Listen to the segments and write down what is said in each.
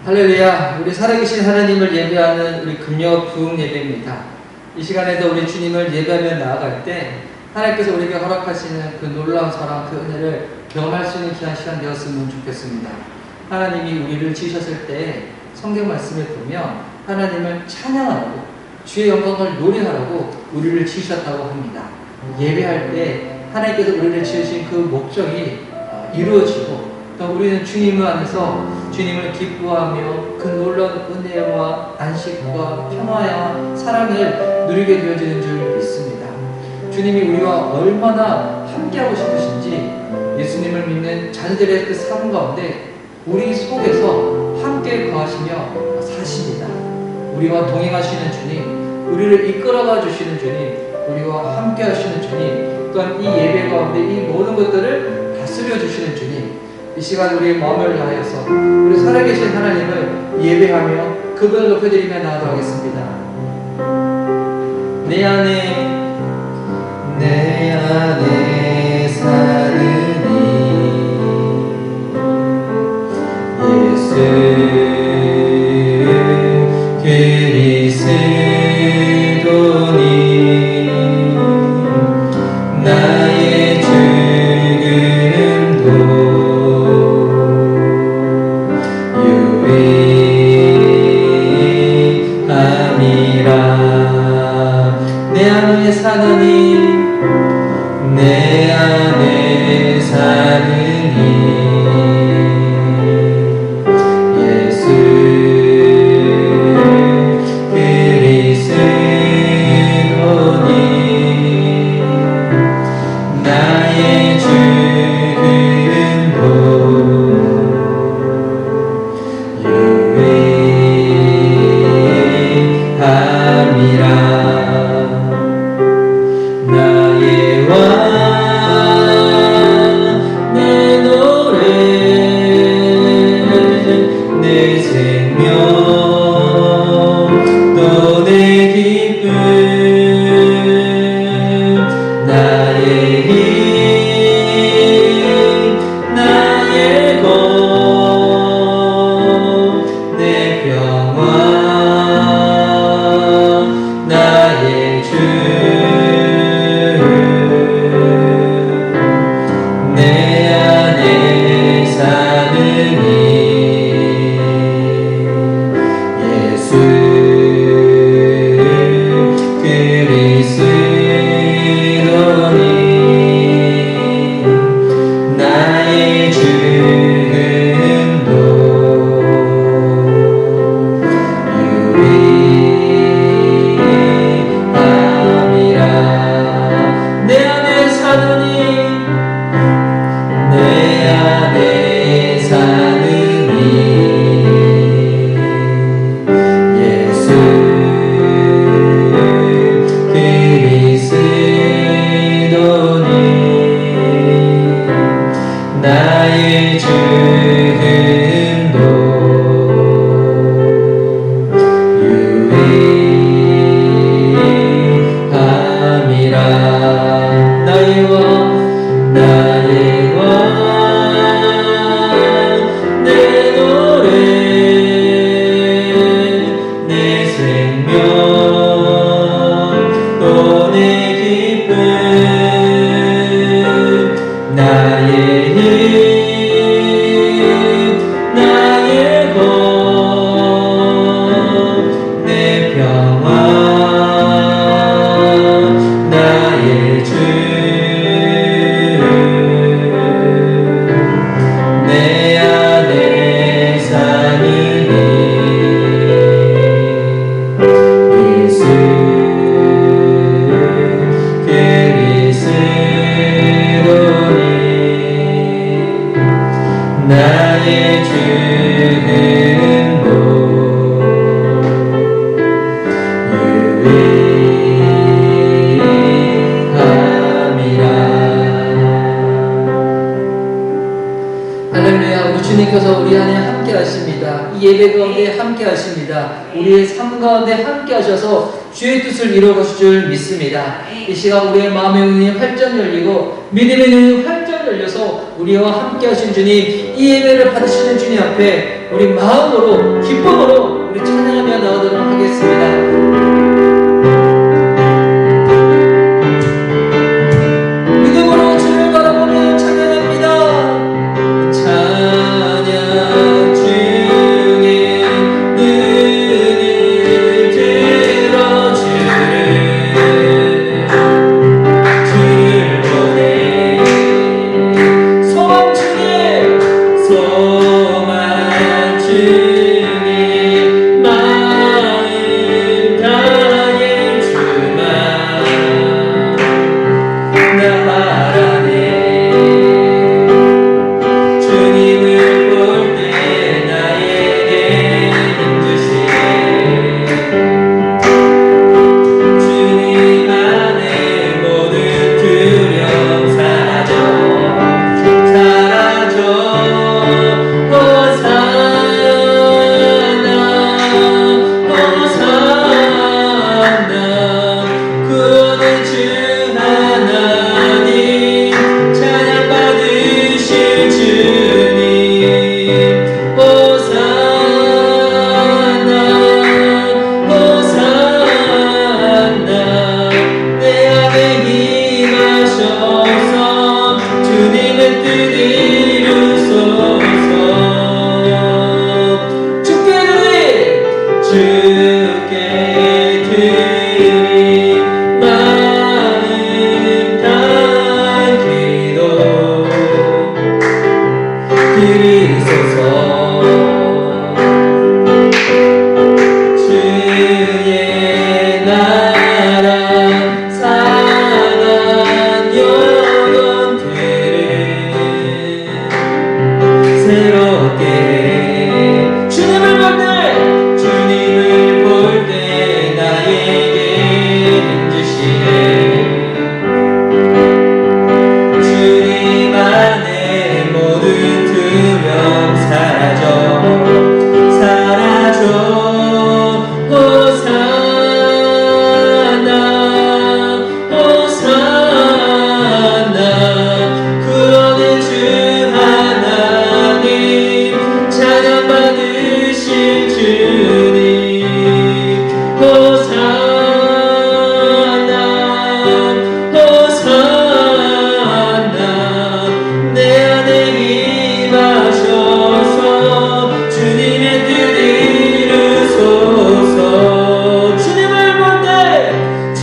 할렐루야. 우리 살아계신 하나님을 예배하는 우리 금요 부흥 예배입니다. 이 시간에도 우리 주님을 예배하며 나아갈 때 하나님께서 우리에게 허락하시는 그 놀라운 사랑, 그 은혜를 경험할 수 있는 귀한 시간 되었으면 좋겠습니다. 하나님이 우리를 지으셨을 때 성경 말씀을 보면 하나님을 찬양하라고, 주의 영광을 노래하라고 우리를 지으셨다고 합니다. 예배할 때 하나님께서 우리를 지으신 그 목적이 이루어지고, 또 우리는 주님 안에서 주님을 기뻐하며 그 놀라운 은혜와 안식과 평화와 사랑을 누리게 되어지는 줄 믿습니다. 주님이 우리와 얼마나 함께하고 싶으신지 예수님을 믿는 자녀들의 그 삶 가운데 우리 속에서 함께 거하시며 사십니다. 우리와 동행하시는 주님, 우리를 이끌어가 주시는 주님, 우리와 함께 하시는 주님, 또한 이 예배 가운데 이 모든 것들을 다스려 주시는 주님, 이 시간 우리의 마음을 다하여서 우리 살아계신 하나님을 예배하며 그분을 높여드리며 나아가겠습니다. 내 안에 사느니 예수 그리스도니 나의 죽음도 유익함이라. 내 안에 사느니 내 안에 사느니 예수 그리스도니 나의 죽음도 유익함이라. 나의 왕 내 노래 내 생명 또 내 기쁨 나의 힘 나의 것 내 평화 나의 주 내 안에 사느니 예수 그리스도니 나의 죽음도 유익함이라. 내 안에 사느니 내 안에 사느니 예수 그리스도니 나의 죽음도 유익함이라. 나의 왕 내 노래 내 생명 또 내 기쁨 나의 힘 나의 것 내 평화 나의 주 내 안에 사느니 예수 그리스도니 나의 죽음도 유익함이라. 할렐루야. 우리 주님께서 우리 안에 함께 하십니다. 이 예배 가운데 함께 하십니다. 우리의 삶 가운데 함께 하셔서 주의 뜻을 이루어가실 줄 믿습니다. 이 시간 우리의 마음의 눈이 활짝 열리고 믿음의 눈이 활짝 열려서 우리와 함께 하신 주님, 이 예배를 받으시는 주님 앞에 함께 우리 마음으로 기쁨으로 우리 찬양하며 나오도록 하겠습니다.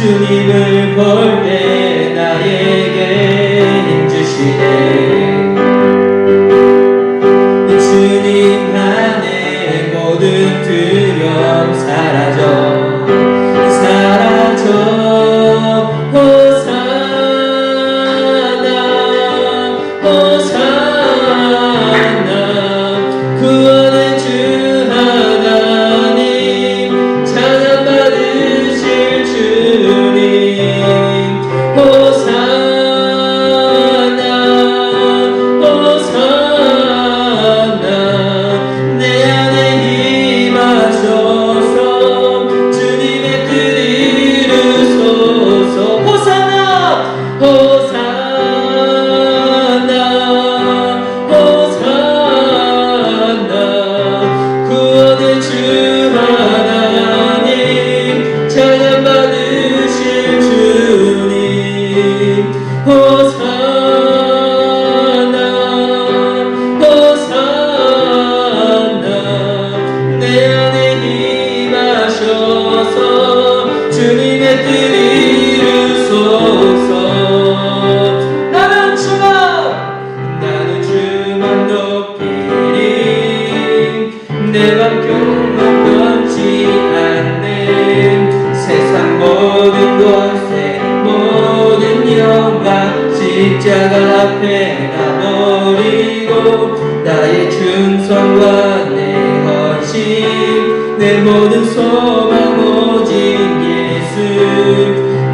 주님을 볼 때 나에게 힘주시네. 주님 안에 모든 두려움 사라져 호산나 호산나 구원의 주 하나님 찬양받으실 주님 호산나 호산나 내 안에 임하소서 주님의 뜻 이루소서 호산나 호산나 호산나 구원의 주 하나님 찬양받으실 주님 호산나 호산나 내 안에 임하셔서 주님의 뜻 이루소서. 나는 주만 높이리 내 방편만 변치 않네. 세상 모든 권세 모든 영광 십자가 앞에 다 버리고 나의 충성과 내 헌신 내 모든 소망 오직 예수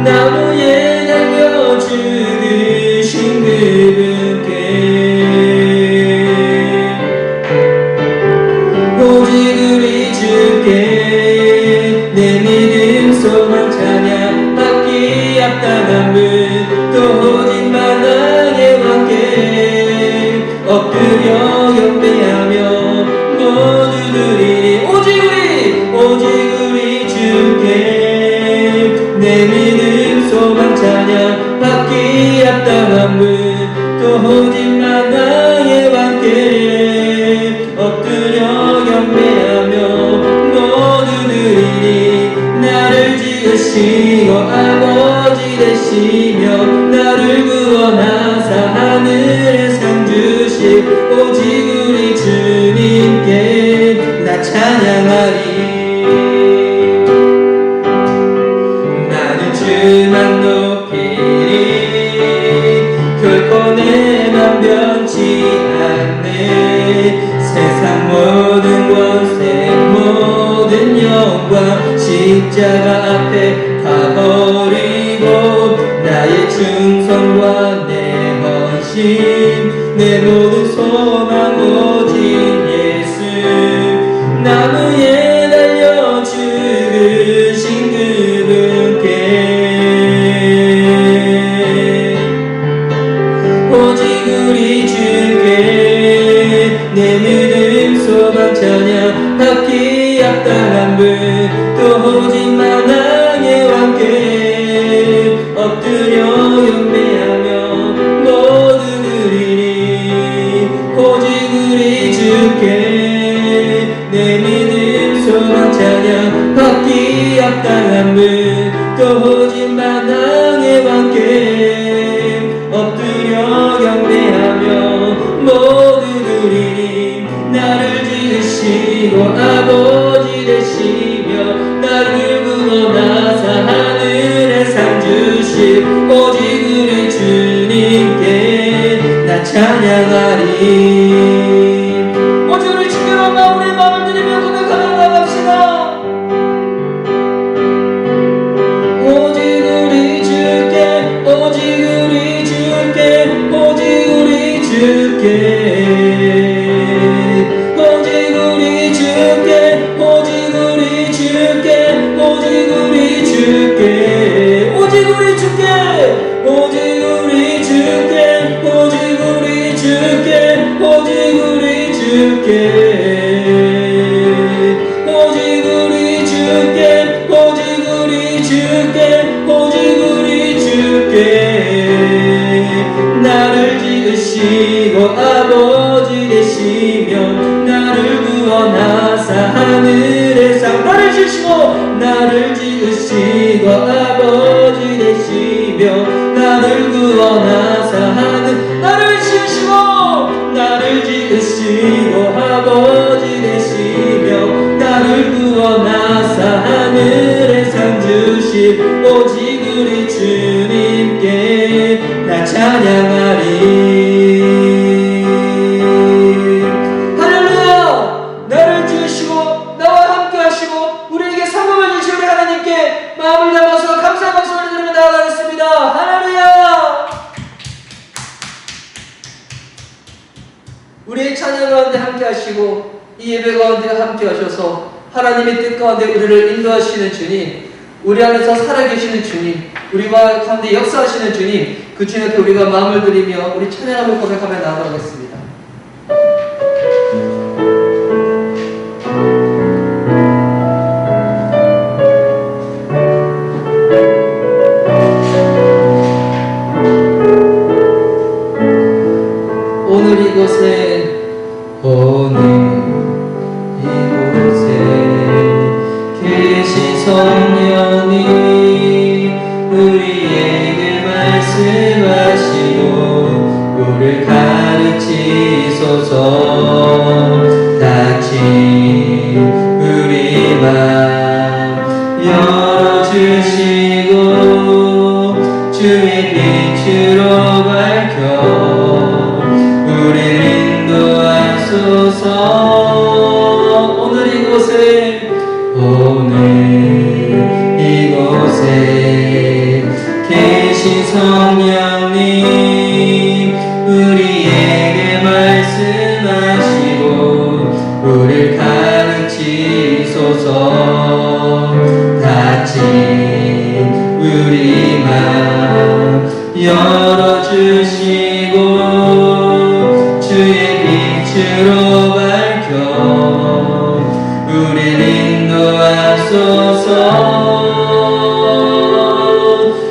나무에 달려 죽으신 그분께 오직 우리 주께 내 믿음 소망 찬양 받기 합당한 분 또 오직 만왕의 왕께 소망 찬양 받기 합당한 분또 오직 만왕의 왕께 엎드려 경배하며 모두 드리니 나를 지으시고 아버지 되시며 나를 구원하사 하늘에 상 주신 오직 우리 주님께 나 찬양하리. 나는 주만 높이리 결코 내맘 변치 않네. 세상 모든 권세 모든 영광 십자가 앞에 다 버리고 나의 충성과 내 헌신 내 모든 소망 오직 예수 나무에 달려 죽으신 그분께 오직 우리 주께 내 믿음 소망 찬양 받기 합당한 분또 오직 만왕의 왕께 엎드려 경배하며 모두 드리니 오직 우리 주께 내 믿음 소망 찬양 받기 합당한 분또 오직 만왕의 왕께 엎드려 경배하며 모두 드리니 나를 지으시고 아버지 되시며 나를 구원하사 하늘에 상 주신 오직 우리 주님께 나 찬양하리. 오직 우리 주께로 우리 마음을 드리며 고백하며 나갑시다. 오직 우리 주께 오직 우리 주께 오직 우리 주께 오직 우리 주께 오직 우리 주께 오직 우리 주께 오직 우리 주께 오직 우리 주께 오직 우리 주께 오직 우리 주께 오직 우리 주께 오직 우리 주께 오직 우리 주께 나를 지으시고 아버지 되시며 나를 구원하사 하늘에 상 나를 지으시고 아버지 되시며 나를 구원하사 하늘 나를 지으시고 아버지 되시며 나를 구원하사 하늘에 상 주신 오직 우리 주님께 나 찬양하리. 할렐루야. 나를 지으시고 나와 함께 하시고 우리에게 상급을 주신 우리 하나님께 마음을 담아서 감사 박수를 드리며 나아가겠습니다. 할렐루야. 우리의 찬양 가운데 함께 하시고 이 예배 가운데 함께 하셔서 하나님의 뜻 가운데 우리를 인도하시는 주님, 우리 안에서 살아계시는 주님, 우리와 가운데 역사하시는 주님, 그 주님 앞에 우리가 마음을 드리며 우리 찬양함을 고백하며 나아가겠습니다. 오늘 이곳에 계신 성령이 우리에게 말씀하시고 우리를 가르치소서. 닫힌 우리 맘 열어주시고 주의 빛으로 밝혀 우리를 인도하소서. 오늘 이곳에 계신 성령님 우리에게 말씀하시고 우리를 가르치소서. 닫힌 우리 맘 열어주시고 주의 빛으로 밝혀 우리를 인도하소서.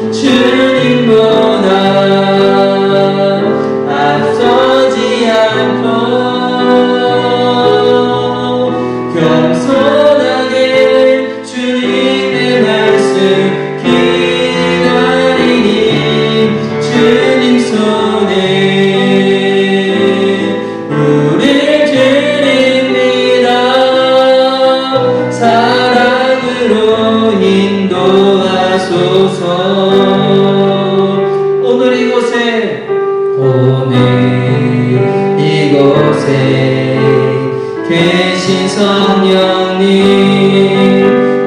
주님보다 앞서지 않고 겸손하게 주님의 말씀 기다리니 주님 손에 우릴 드립니다. 사랑으로 인도하소서. 오늘 이곳에 계신 성령님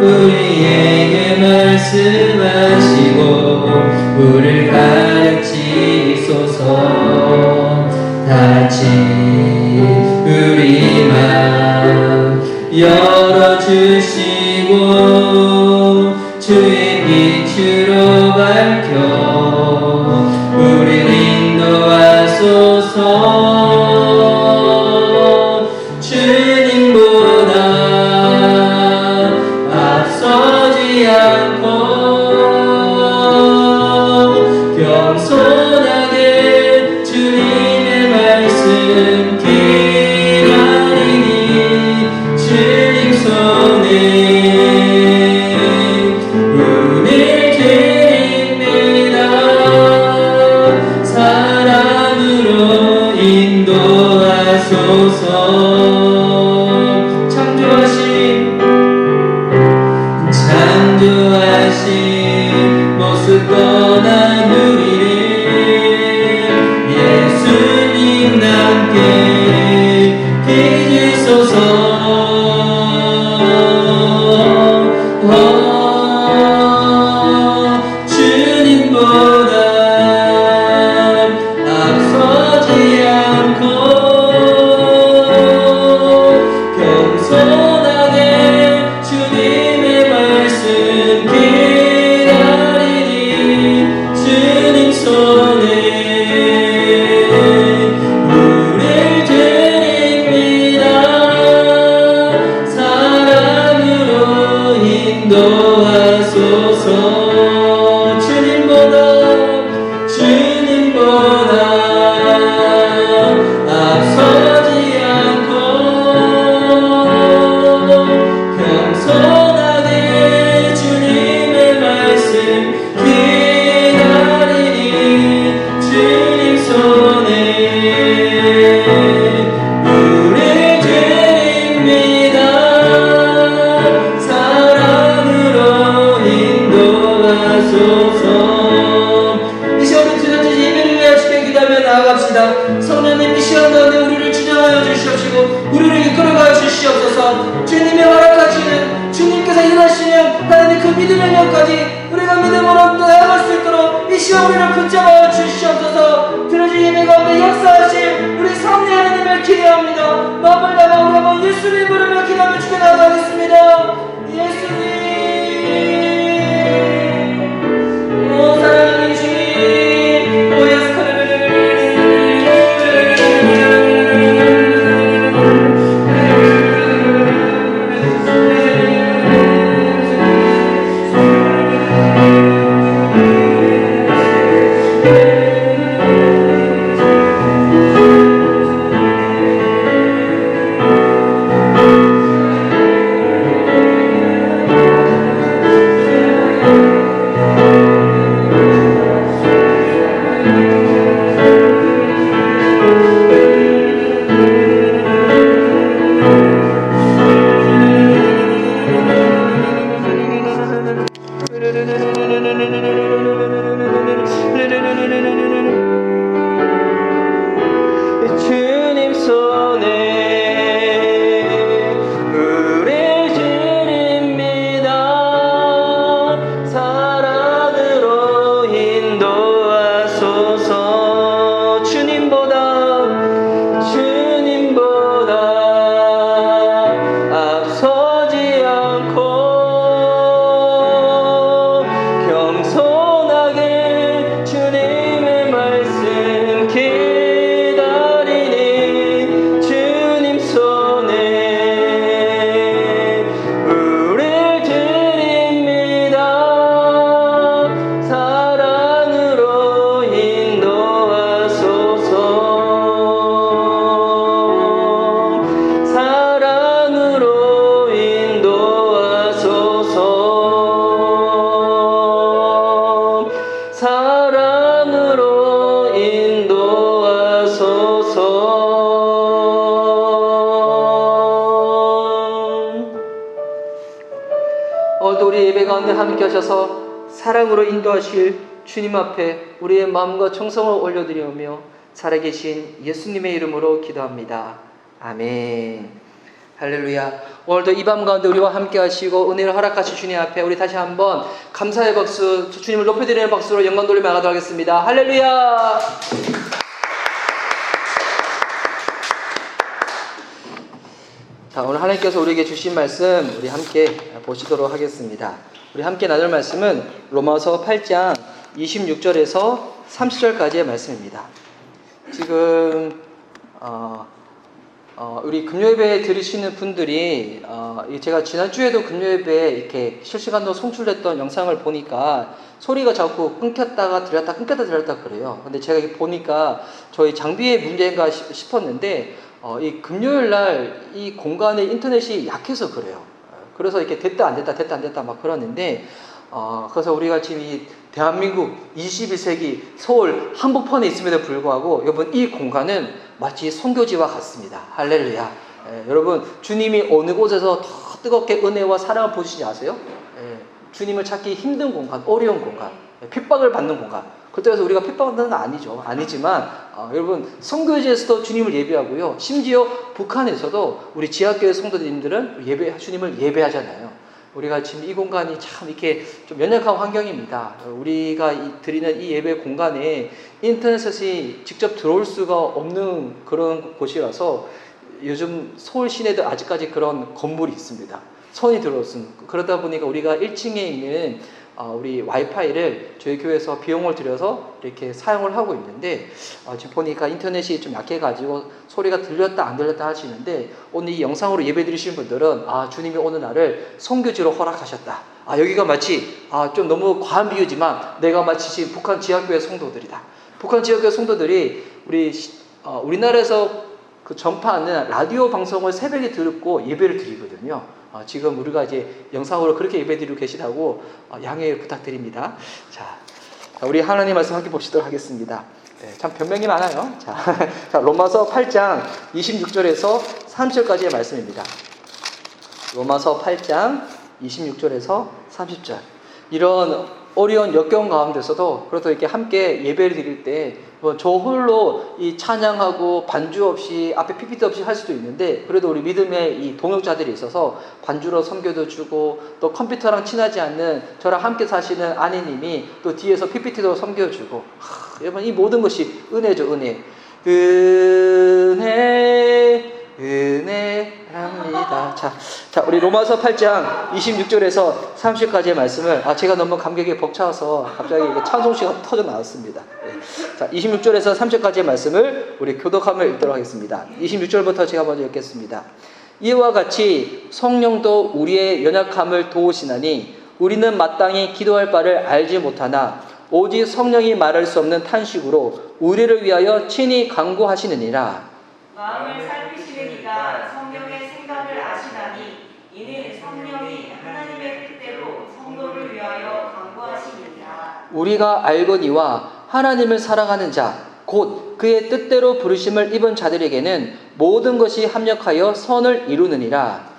우리에게 말씀하시고 우리를 가르치소서. 다시 우리 맘 열어주시고 주의 빛으로 밝혀 우리를 인도하소서. 주님보다 앞서지 않고 겸손하게 주님의 말씀 기다리니 주님 손에 우릴 드립니다. 사랑으로 인도하소서. 창조하신 모습 떠난 우리를 예수님 남게 빚으소서. 주님보다 앞서지 않고 겸손하게 주님의 말씀 기다리니 주님 손에 우릴 드립니다. 사랑으로 인도하소서. 주님보다 앞서지 않고 겸손하게 주님의 말씀 기다리니 주님 손에 우릴 드립니다. 사랑으로 인도하소서. 이 시간에 주저지 예배를 위하여 주께 기도하며 나아갑시다. 성령님 이 시간 가운데 우리를 주장하여 주시옵시고 우리를 이끌어가여 주시옵소서. 주님의 허락하시는 주님께서 일하시는 하나님 그 믿음의 영까지 우리가 믿음으로 나아갈 수 있도록 이 시간 우리를 붙잡아 주시옵소서. 들어진 예배 가운데 역사하실 우리 성령 하나님을 기대합니다. 마음을 다가 우리 한번 예수님 부르며 기도하며 주께 나아가겠습니다. 예수님 오 사랑하는 주님 오 주님 손에 우릴 드립니다. 사랑으로 인도하소서. 주님보다 앞서지 않고 겸손하게 주님의 말씀 기다리니 가운데 함께 하셔서 사랑으로 인도하실 주님 앞에 우리의 마음과 정성을 올려드리며 살아계신 예수님의 이름으로 기도합니다. 아멘. 할렐루야. 오늘도 이 밤 가운데 우리와 함께 하시고 은혜를 허락하신 주님 앞에 우리 다시 한번 감사의 박수, 주님을 높여드리는 박수로 영광 돌리며 나가도록 하겠습니다. 할렐루야. 자, 오늘 하나님께서 우리에게 주신 말씀 우리 함께 보시도록 하겠습니다. 우리 함께 나눌 말씀은 로마서 8장 26절에서 30절까지의 말씀입니다. 지금 우리 금요예배 들으시는 분들이 제가 지난주에도 금요예배 이렇게 실시간으로 송출됐던 영상을 보니까 소리가 자꾸 끊겼다가 들렸다 끊겼다 들렸다 그래요. 근데 제가 보니까 저희 장비의 문제인가 싶었는데 이 금요일 날 이 공간에 인터넷이 약해서 그래요. 그래서 이렇게 됐다 안 됐다 됐다 안 됐다 막 그러는데 그래서 우리가 지금 이 대한민국 21세기 서울 한복판에 있음에도 불구하고 여러분 이 공간은 마치 선교지와 같습니다. 할렐루야. 여러분 주님이 어느 곳에서 더 뜨겁게 은혜와 사랑을 보시지 아세요? 주님을 찾기 힘든 공간, 어려운 공간, 핍박을 받는 공간. 그렇다고 해서 우리가 핍박받는 건 아니죠. 아니지만 여러분 선교지에서도 주님을 예배하고요. 심지어 북한에서도 우리 지하교회 성도님들은 주님을 예배하잖아요. 우리가 지금 이 공간이 참 이렇게 좀 연약한 환경입니다. 우리가 드리는 이 예배 공간에 인터넷이 직접 들어올 수가 없는 그런 곳이라서 요즘 서울 시내도 아직까지 그런 건물이 있습니다. 선이 들어왔습니다. 그러다 보니까 우리가 1층에 있는 우리 와이파이를 저희 교회에서 비용을 들여서 이렇게 사용을 하고 있는데 지금 보니까 인터넷이 좀 약해가지고 소리가 들렸다 안 들렸다 하시는데 오늘 이 영상으로 예배 드리시는 분들은 주님이 오늘 나를 선교지로 허락하셨다. 여기가 마치 좀 너무 과한 비유지만 내가 마치 지금 북한 지하교회 성도들이다. 북한 지하교회 성도들이 우리나라에서 그 전파하는 라디오 방송을 새벽에 듣고 예배를 드리거든요. 지금 우리가 이제 영상으로 그렇게 예배드리고 계시다고 양해 부탁드립니다. 자, 우리 하나님 말씀 함께 보시도록 하겠습니다. 참 변명이 많아요. 자, 로마서 8장 26절에서 30절까지의 말씀입니다. 로마서 8장 26절에서 30절. 이런 어려운 역경 가운데서도 그래도 이렇게 함께 예배를 드릴 때 저 홀로 이 찬양하고 반주 없이 앞에 PPT 없이 할 수도 있는데 그래도 우리 믿음의 이 동역자들이 있어서 반주로 섬겨도 주고 또 컴퓨터랑 친하지 않는 저랑 함께 사시는 아내님이 또 뒤에서 PPT도 섬겨주고 여러분 이 모든 것이 은혜죠. 은혜랍니다. 자, 우리 로마서 8장 26절에서 30까지의 말씀을 제가 너무 감격에 벅차서 갑자기 찬송시가 터져 나왔습니다. 자, 26절에서 30까지의 말씀을 우리 교독하며 읽도록 하겠습니다. 26절부터 제가 먼저 읽겠습니다. 이와 같이 성령도 우리의 연약함을 도우시나니 우리는 마땅히 기도할 바를 알지 못하나 오직 성령이 말할 수 없는 탄식으로 우리를 위하여 친히 간구하시느니라. 마음을 살피시는 이가 성령의 생각을 아시나니 이는 성령이 하나님의 뜻대로 성도를 위하여 간구하시느니라. 우리가 알거니와 하나님을 사랑하는 자 곧 그의 뜻대로 부르심을 입은 자들에게는 모든 것이 합력하여 선을 이루느니라.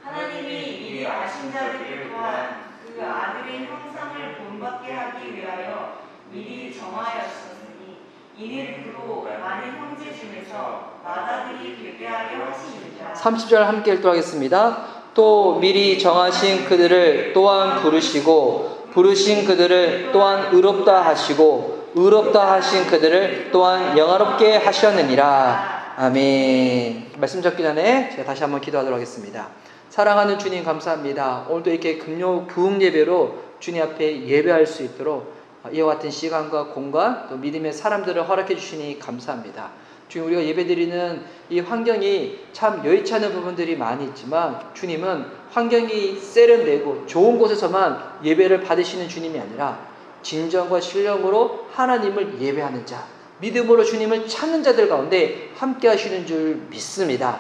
하나님이 미리 아신 자들을 또한 그 아들의 형상을 본받게 하기 위하여 미리 정하였으니 이는 그로 많은 형제 중에서 맏아들이 되게 하려 하시느니라. 30절 함께 읽도록 하겠습니다. 또 미리 정하신 그들을 또한 부르시고 부르신 그들을 또한 의롭다 하시고 의롭다 하신 그들을 또한 영화롭게 하셨느니라. 아멘. 말씀 적기 전에 제가 다시 한번 기도하도록 하겠습니다. 사랑하는 주님 감사합니다. 오늘도 이렇게 금요 부흥 예배로 주님 앞에 예배할 수 있도록 이와 같은 시간과 공간 또 믿음의 사람들을 허락해 주시니 감사합니다. 주님 우리가 예배드리는 이 환경이 참 여의치 않은 부분들이 많이 있지만 주님은 환경이 세련되고 좋은 곳에서만 예배를 받으시는 주님이 아니라 진정과 신령으로 하나님을 예배하는 자, 믿음으로 주님을 찾는 자들 가운데 함께 하시는 줄 믿습니다.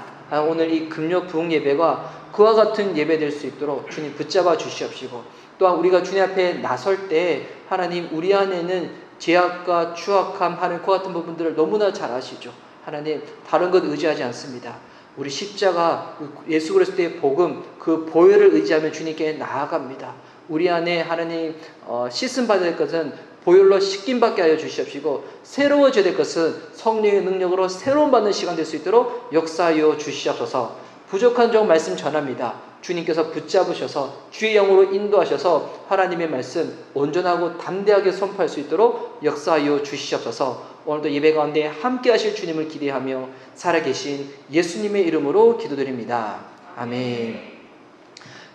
오늘 이 금요 부흥 예배가 그와 같은 예배 될 수 있도록 주님 붙잡아 주시옵시고 또한 우리가 주님 앞에 나설 때 하나님 우리 안에는 죄악과 추악함 하는 그와 같은 부분들을 너무나 잘 아시죠. 하나님 다른 것 의지하지 않습니다. 우리 십자가 예수 그리스도의 복음 그 보혈을 의지하며 주님께 나아갑니다. 우리 안에 하나님 씻음 받아야 될 것은 보혈로 씻김 받게 하여 주시옵시고 새로워져야 될 것은 성령의 능력으로 새로운 받는 시간 될 수 있도록 역사하여 주시옵소서. 부족한 종 말씀 전합니다. 주님께서 붙잡으셔서 주의 영으로 인도하셔서 하나님의 말씀 온전하고 담대하게 선포할 수 있도록 역사하여 주시옵소서. 오늘도 예배 가운데 함께 하실 주님을 기대하며 살아계신 예수님의 이름으로 기도드립니다. 아멘.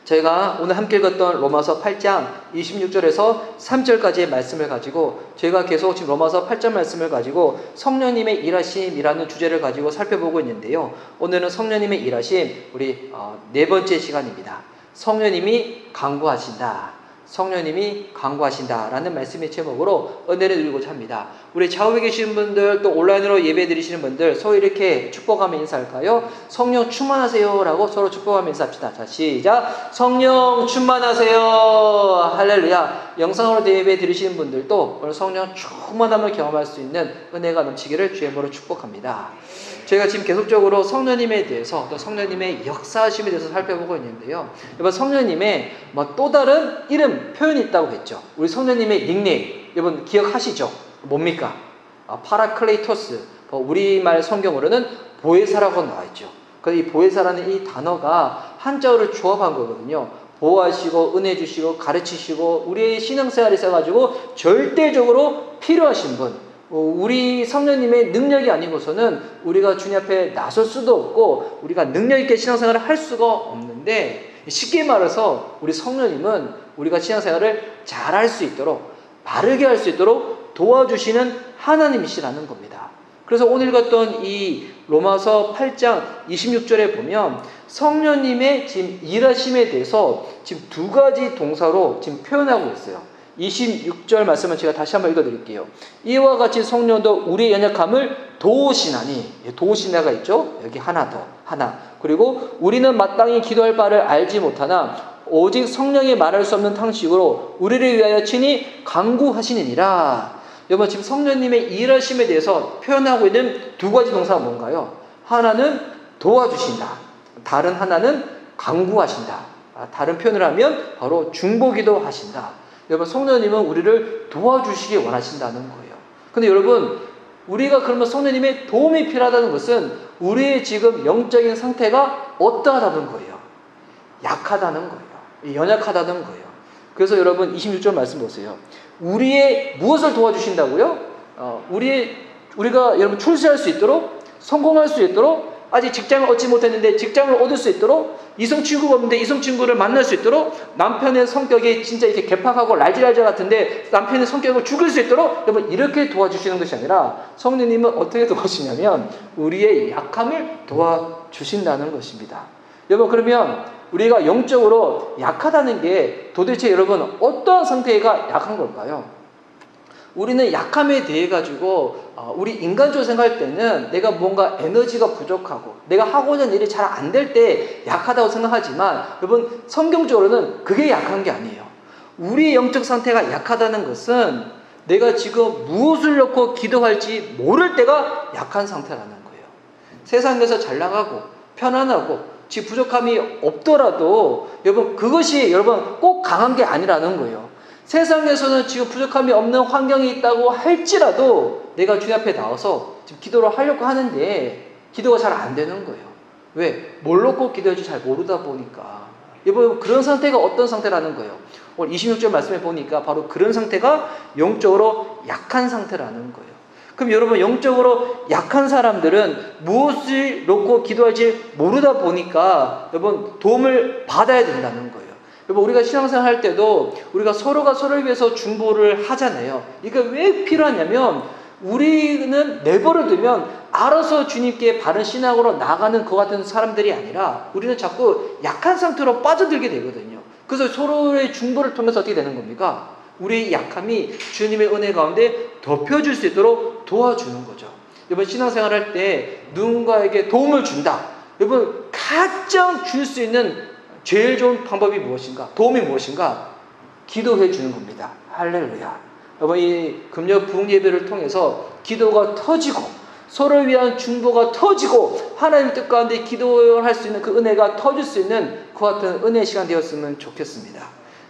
저희가 오늘 함께 읽었던 로마서 8장 26절에서 3절까지의 말씀을 가지고 저희가 계속 지금 로마서 8장 말씀을 가지고 성령님의 일하심이라는 주제를 가지고 살펴보고 있는데요. 오늘은 성령님의 일하심 우리 네 번째 시간입니다. 성령님이 강구하신다. 성령님이 강구하신다라는 말씀의 제목으로 은혜를 드리고자 합니다. 우리 좌우에 계시는 분들 또 온라인으로 예배 드리시는 분들 서로 이렇게 축복하며 인사할까요? 성령 충만하세요 라고 서로 축복하며 인사합시다. 자, 시작. 성령 충만하세요. 할렐루야. 영상으로 예배 드리시는 분들도 오늘 성령 충만함을 경험할 수 있는 은혜가 넘치기를 주의 이름으로 축복합니다. 저희가 지금 계속적으로 성령님에 대해서 또 성령님의 역사하심에 대해서 살펴보고 있는데요. 여러분 성령님의 또 다른 이름 표현이 있다고 했죠. 우리 성령님의 닉네임 여러분 기억하시죠? 뭡니까? 파라클레이토스. 우리말 성경으로는 보혜사라고 나와 있죠. 그래서 이 보혜사라는 이 단어가 한자어를 조합한 거거든요. 보호하시고 은혜 주시고 가르치시고 우리의 신앙생활에 있어가지고 절대적으로 필요하신 분. 우리 성령님의 능력이 아니고서는 우리가 주님 앞에 나설 수도 없고 우리가 능력 있게 신앙생활을 할 수가 없는데 쉽게 말해서 우리 성령님은 우리가 신앙생활을 잘할 수 있도록 바르게 할 수 있도록 도와주시는 하나님이시라는 겁니다. 그래서 오늘 읽었던 이 로마서 8장 26절에 보면 성령님의 지금 일하심에 대해서 지금 두 가지 동사로 지금 표현하고 있어요. 26절 말씀은 제가 다시 한번 읽어드릴게요. 이와 같이 성령도 우리의 연약함을 도우시나니, 도우시나가 있죠? 여기 하나 더, 하나. 그리고 우리는 마땅히 기도할 바를 알지 못하나 오직 성령이 말할 수 없는 탕식으로 우리를 위하여 친히 간구하시느니라. 여러분 지금 성령님의 일하심에 대해서 표현하고 있는 두 가지 동사가 뭔가요? 하나는 도와주신다. 다른 하나는 간구하신다. 다른 표현을 하면 바로 중보기도 하신다. 여러분 성령님은 우리를 도와주시기 원하신다는 거예요. 근데 여러분 우리가 그러면 성령님의 도움이 필요하다는 것은 우리의 지금 영적인 상태가 어떠하다는 거예요. 약하다는 거예요. 연약하다는 거예요. 그래서 여러분 26절 말씀 보세요. 우리의 무엇을 도와주신다고요? 우리가 여러분 출세할 수 있도록 성공할 수 있도록 아직 직장을 얻지 못했는데 직장을 얻을 수 있도록 이성 친구가 없는데 이성 친구를 만날 수 있도록 남편의 성격이 진짜 이렇게 개팍하고 랄지랄자 같은데 남편의 성격을 죽일 수 있도록 여러분 이렇게 도와주시는 것이 아니라 성령님은 어떻게 도와주시냐면 우리의 약함을 도와주신다는 것입니다. 여러분 그러면 우리가 영적으로 약하다는 게 도대체 여러분 어떠한 상태가 약한 걸까요? 우리는 약함에 대해 가지고 우리 인간적으로 생각할 때는 내가 뭔가 에너지가 부족하고 내가 하고자 하는 일이 잘 안 될 때 약하다고 생각하지만 여러분 성경적으로는 그게 약한 게 아니에요. 우리의 영적 상태가 약하다는 것은 내가 지금 무엇을 놓고 기도할지 모를 때가 약한 상태라는 거예요. 세상에서 잘 나가고 편안하고 지금 부족함이 없더라도 여러분 그것이 여러분 꼭 강한 게 아니라는 거예요. 세상에서는 지금 부족함이 없는 환경이 있다고 할지라도 내가 주님 앞에 나와서 지금 기도를 하려고 하는데 기도가 잘 안 되는 거예요. 왜? 뭘 놓고 기도할지 잘 모르다 보니까. 여러분 그런 상태가 어떤 상태라는 거예요. 오늘 26절 말씀에 보니까 바로 그런 상태가 영적으로 약한 상태라는 거예요. 그럼 여러분 영적으로 약한 사람들은 무엇을 놓고 기도할지 모르다 보니까 여러분 도움을 받아야 된다는 거예요. 여러분 우리가 신앙생활 할 때도 우리가 서로가 서로를 위해서 중보를 하잖아요. 이게 왜 필요하냐면 우리는 내버려 두면 알아서 주님께 바른 신앙으로 나가는 것 같은 사람들이 아니라 우리는 자꾸 약한 상태로 빠져들게 되거든요. 그래서 서로의 중보를 통해서 어떻게 되는 겁니까? 우리의 약함이 주님의 은혜 가운데 덮여줄 수 있도록 도와주는 거죠. 여러분 신앙생활 할 때 누군가에게 도움을 준다. 여러분 가장 줄 수 있는 제일 좋은 방법이 무엇인가? 도움이 무엇인가? 기도해 주는 겁니다. 할렐루야. 여러분 이 금요 부흥 예배를 통해서 기도가 터지고 서로를 위한 중보가 터지고 하나님 뜻 가운데 기도할 수 있는 그 은혜가 터질 수 있는 그 같은 은혜 시간 되었으면 좋겠습니다.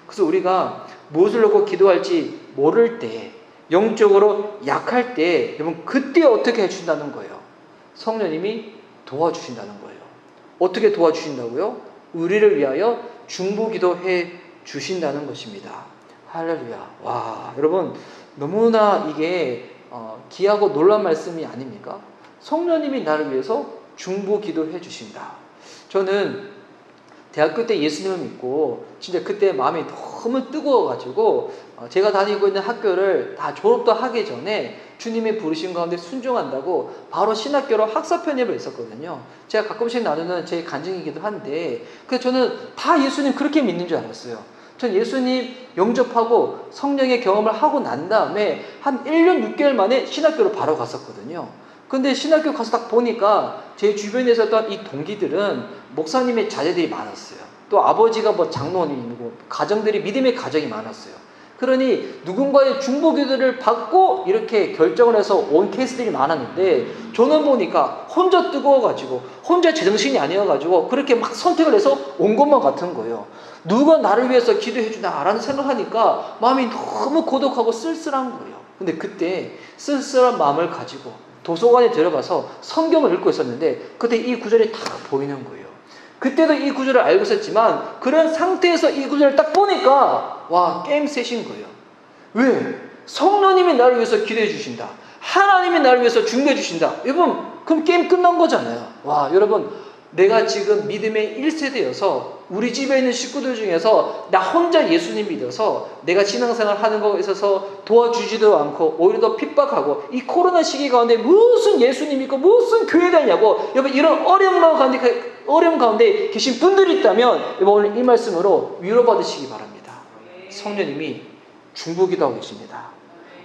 그래서 우리가 무엇을 놓고 기도할지 모를 때, 영적으로 약할 때, 여러분 그때 어떻게 해주신다는 거예요? 성령님이 도와주신다는 거예요. 어떻게 도와주신다고요? 우리를 위하여 중보기도해 주신다는 것입니다. 할렐루야. 와, 여러분 너무나 이게 귀하고 놀라운 말씀이 아닙니까? 성령님이 나를 위해서 중보기도해 주신다. 저는 대학교 때 예수님을 믿고 진짜 그때 마음이 너무 뜨거워가지고 제가 다니고 있는 학교를 다 졸업도 하기 전에 주님의 부르신 가운데 순종한다고 바로 신학교로 학사 편입을 했었거든요. 제가 가끔씩 나누는 제 간증이기도 한데, 그래서 저는 다 예수님 그렇게 믿는 줄 알았어요. 전 예수님 영접하고 성령의 경험을 하고 난 다음에 한 1년 6개월 만에 신학교로 바로 갔었거든요. 근데 신학교 가서 딱 보니까 제 주변에 있었던 이 동기들은 목사님의 자제들이 많았어요. 또 아버지가 뭐 장로님이고 가정들이 믿음의 가정이 많았어요. 그러니 누군가의 중보기도를 받고 이렇게 결정을 해서 온 케이스들이 많았는데, 저는 보니까 혼자 뜨거워가지고 혼자 제정신이 아니어가지고 그렇게 막 선택을 해서 온 것만 같은 거예요. 누가 나를 위해서 기도해주나라는 생각하니까 마음이 너무 고독하고 쓸쓸한 거예요. 근데 그때 쓸쓸한 마음을 가지고 도서관에 들어가서 성경을 읽고 있었는데 그때 이 구절이 딱 보이는 거예요. 그때도 이 구절을 알고 있었지만 그런 상태에서 이 구절을 딱 보니까 와, 게임 셋인 거예요. 왜? 성령님이 나를 위해서 기도해 주신다. 하나님이 나를 위해서 중보해 주신다. 여러분, 그럼 게임 끝난 거잖아요. 와, 여러분, 내가 지금 믿음의 1세대여서 우리 집에 있는 식구들 중에서 나 혼자 예수님 믿어서 내가 신앙생활 하는 거에 있어서 도와주지도 않고 오히려 더 핍박하고 이 코로나 시기 가운데 무슨 예수님 믿고 무슨 교회 다니냐고, 여러분 이런 어려움 가운데 계신 분들이 있다면 여러분 오늘 이 말씀으로 위로받으시기 바랍니다. 성령님이 중보기도하고 계십니다.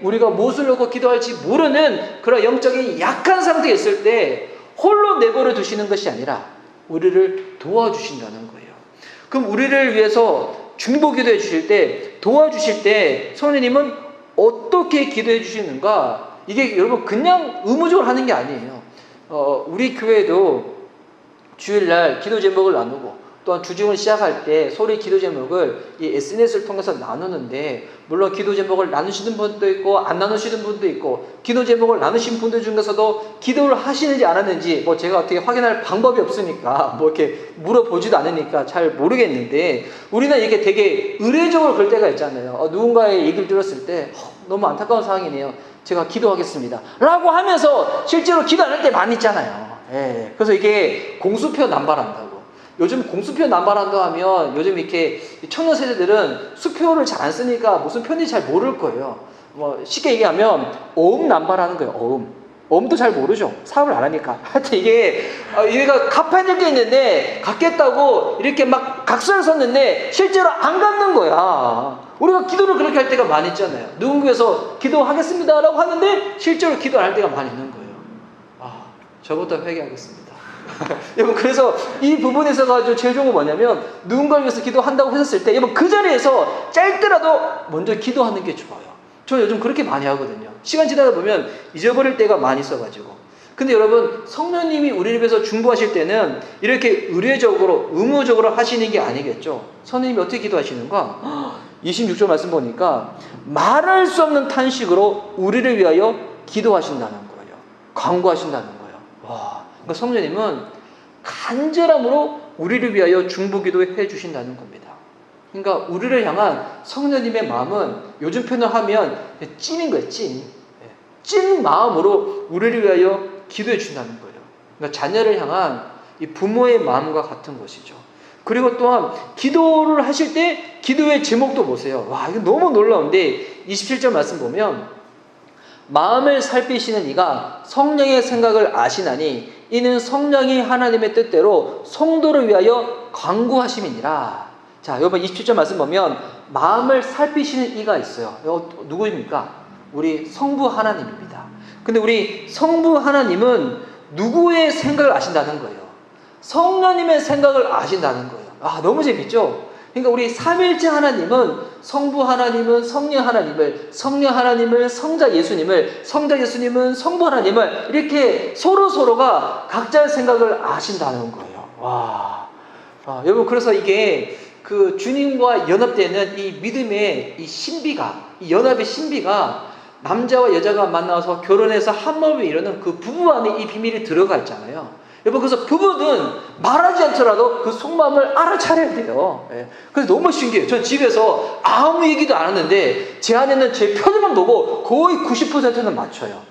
우리가 무엇을 놓고 기도할지 모르는 그런 영적인 약한 상태에 있을 때 홀로 내버려 두시는 것이 아니라 우리를 도와주신다는 거예요. 그럼 우리를 위해서 중보기도해 주실 때, 도와주실 때 성령님은 어떻게 기도해 주시는가? 이게 여러분 그냥 의무적으로 하는 게 아니에요. 우리 교회도 주일날 기도 제목을 나누고 또한 주중을 시작할 때 소리 기도 제목을 이 SNS를 통해서 나누는데, 물론 기도 제목을 나누시는 분도 있고 안 나누시는 분도 있고, 기도 제목을 나누신 분들 중에서도 기도를 하시는지 안 하는지 뭐 제가 어떻게 확인할 방법이 없으니까 뭐 이렇게 물어보지도 않으니까 잘 모르겠는데, 우리는 이게 되게 의례적으로 그럴 때가 있잖아요. 누군가의 얘기를 들었을 때 너무 안타까운 상황이네요. 제가 기도하겠습니다 라고 하면서 실제로 기도 안 할 때 많이 있잖아요. 예. 그래서 이게 공수표 남발한다고. 요즘 공수표 남발한다 하면 요즘 이렇게 청년 세대들은 수표를 잘 안 쓰니까 무슨 표인지 잘 모를 거예요. 뭐 쉽게 얘기하면 어음 남발하는 거예요. 어음도 잘 모르죠. 사업을 안 하니까. 하여튼 얘가 갚아야 될 게 있는데 갚겠다고 이렇게 막 각서를 썼는데 실제로 안 갚는 거야. 우리가 기도를 그렇게 할 때가 많이 있잖아요. 누군가에서 기도하겠습니다라고 하는데 실제로 기도 안 할 때가 많이 있는 거예요. 저부터 회개하겠습니다. 여러분, 그래서 이 부분에서 가지고 제일 좋은 건 뭐냐면, 누군가를 위해서 기도한다고 했을 때 여러분 그 자리에서 짧더라도 먼저 기도하는 게 좋아요. 저 요즘 그렇게 많이 하거든요. 시간 지나다 보면 잊어버릴 때가 많이 있어가지고. 근데 여러분, 성령님이 우리를 위해서 중보하실 때는 이렇게 의례적으로 의무적으로 하시는 게 아니겠죠. 성령님이 어떻게 기도하시는가? 26절 말씀 보니까 말할 수 없는 탄식으로 우리를 위하여 기도하신다는 거예요. 간구하신다는 거예요. 와, 그러니까 성령님은 간절함으로 우리를 위하여 중보기도해 주신다는 겁니다. 그러니까 우리를 향한 성령님의 마음은 요즘 표현을 하면 찐인 거예요. 찐 마음으로 우리를 위하여 기도해 주신다는 거예요. 그러니까 자녀를 향한 이 부모의 마음과 같은 것이죠. 그리고 또한 기도를 하실 때 기도의 제목도 보세요. 와, 이거 너무 놀라운데 27절 말씀 보면, 마음을 살피시는 이가 성령의 생각을 아시나니 이는 성령이 하나님의 뜻대로 성도를 위하여 간구하심이니라. 자, 여러분 27절 말씀 보면 마음을 살피시는 이가 있어요. 누구입니까? 우리 성부 하나님입니다. 근데 우리 성부 하나님은 누구의 생각을 아신다는 거예요? 성령님의 생각을 아신다는 거예요. 너무 재밌죠? 그러니까 우리 삼일째 하나님은, 성부 하나님은 성령 하나님을, 성령 하나님을 성자 예수님을, 성자 예수님은 성부 하나님을 이렇게 서로가 각자의 생각을 아신다는 거예요. 와, 여러분, 그래서 이게 그 주님과 연합되는 이 믿음의 이 신비가, 이 연합의 신비가 남자와 여자가 만나서 결혼해서 한 몸을 이루는 그 부부 안에 이 비밀이 들어가 있잖아요. 여러분, 그래서 부부는 말하지 않더라도 그 속마음을 알아차려야 돼요. 예. 그래서 너무 신기해요. 전 집에서 아무 얘기도 안 하는데 제 안에는 제 표정만 보고 거의 90%는 맞춰요.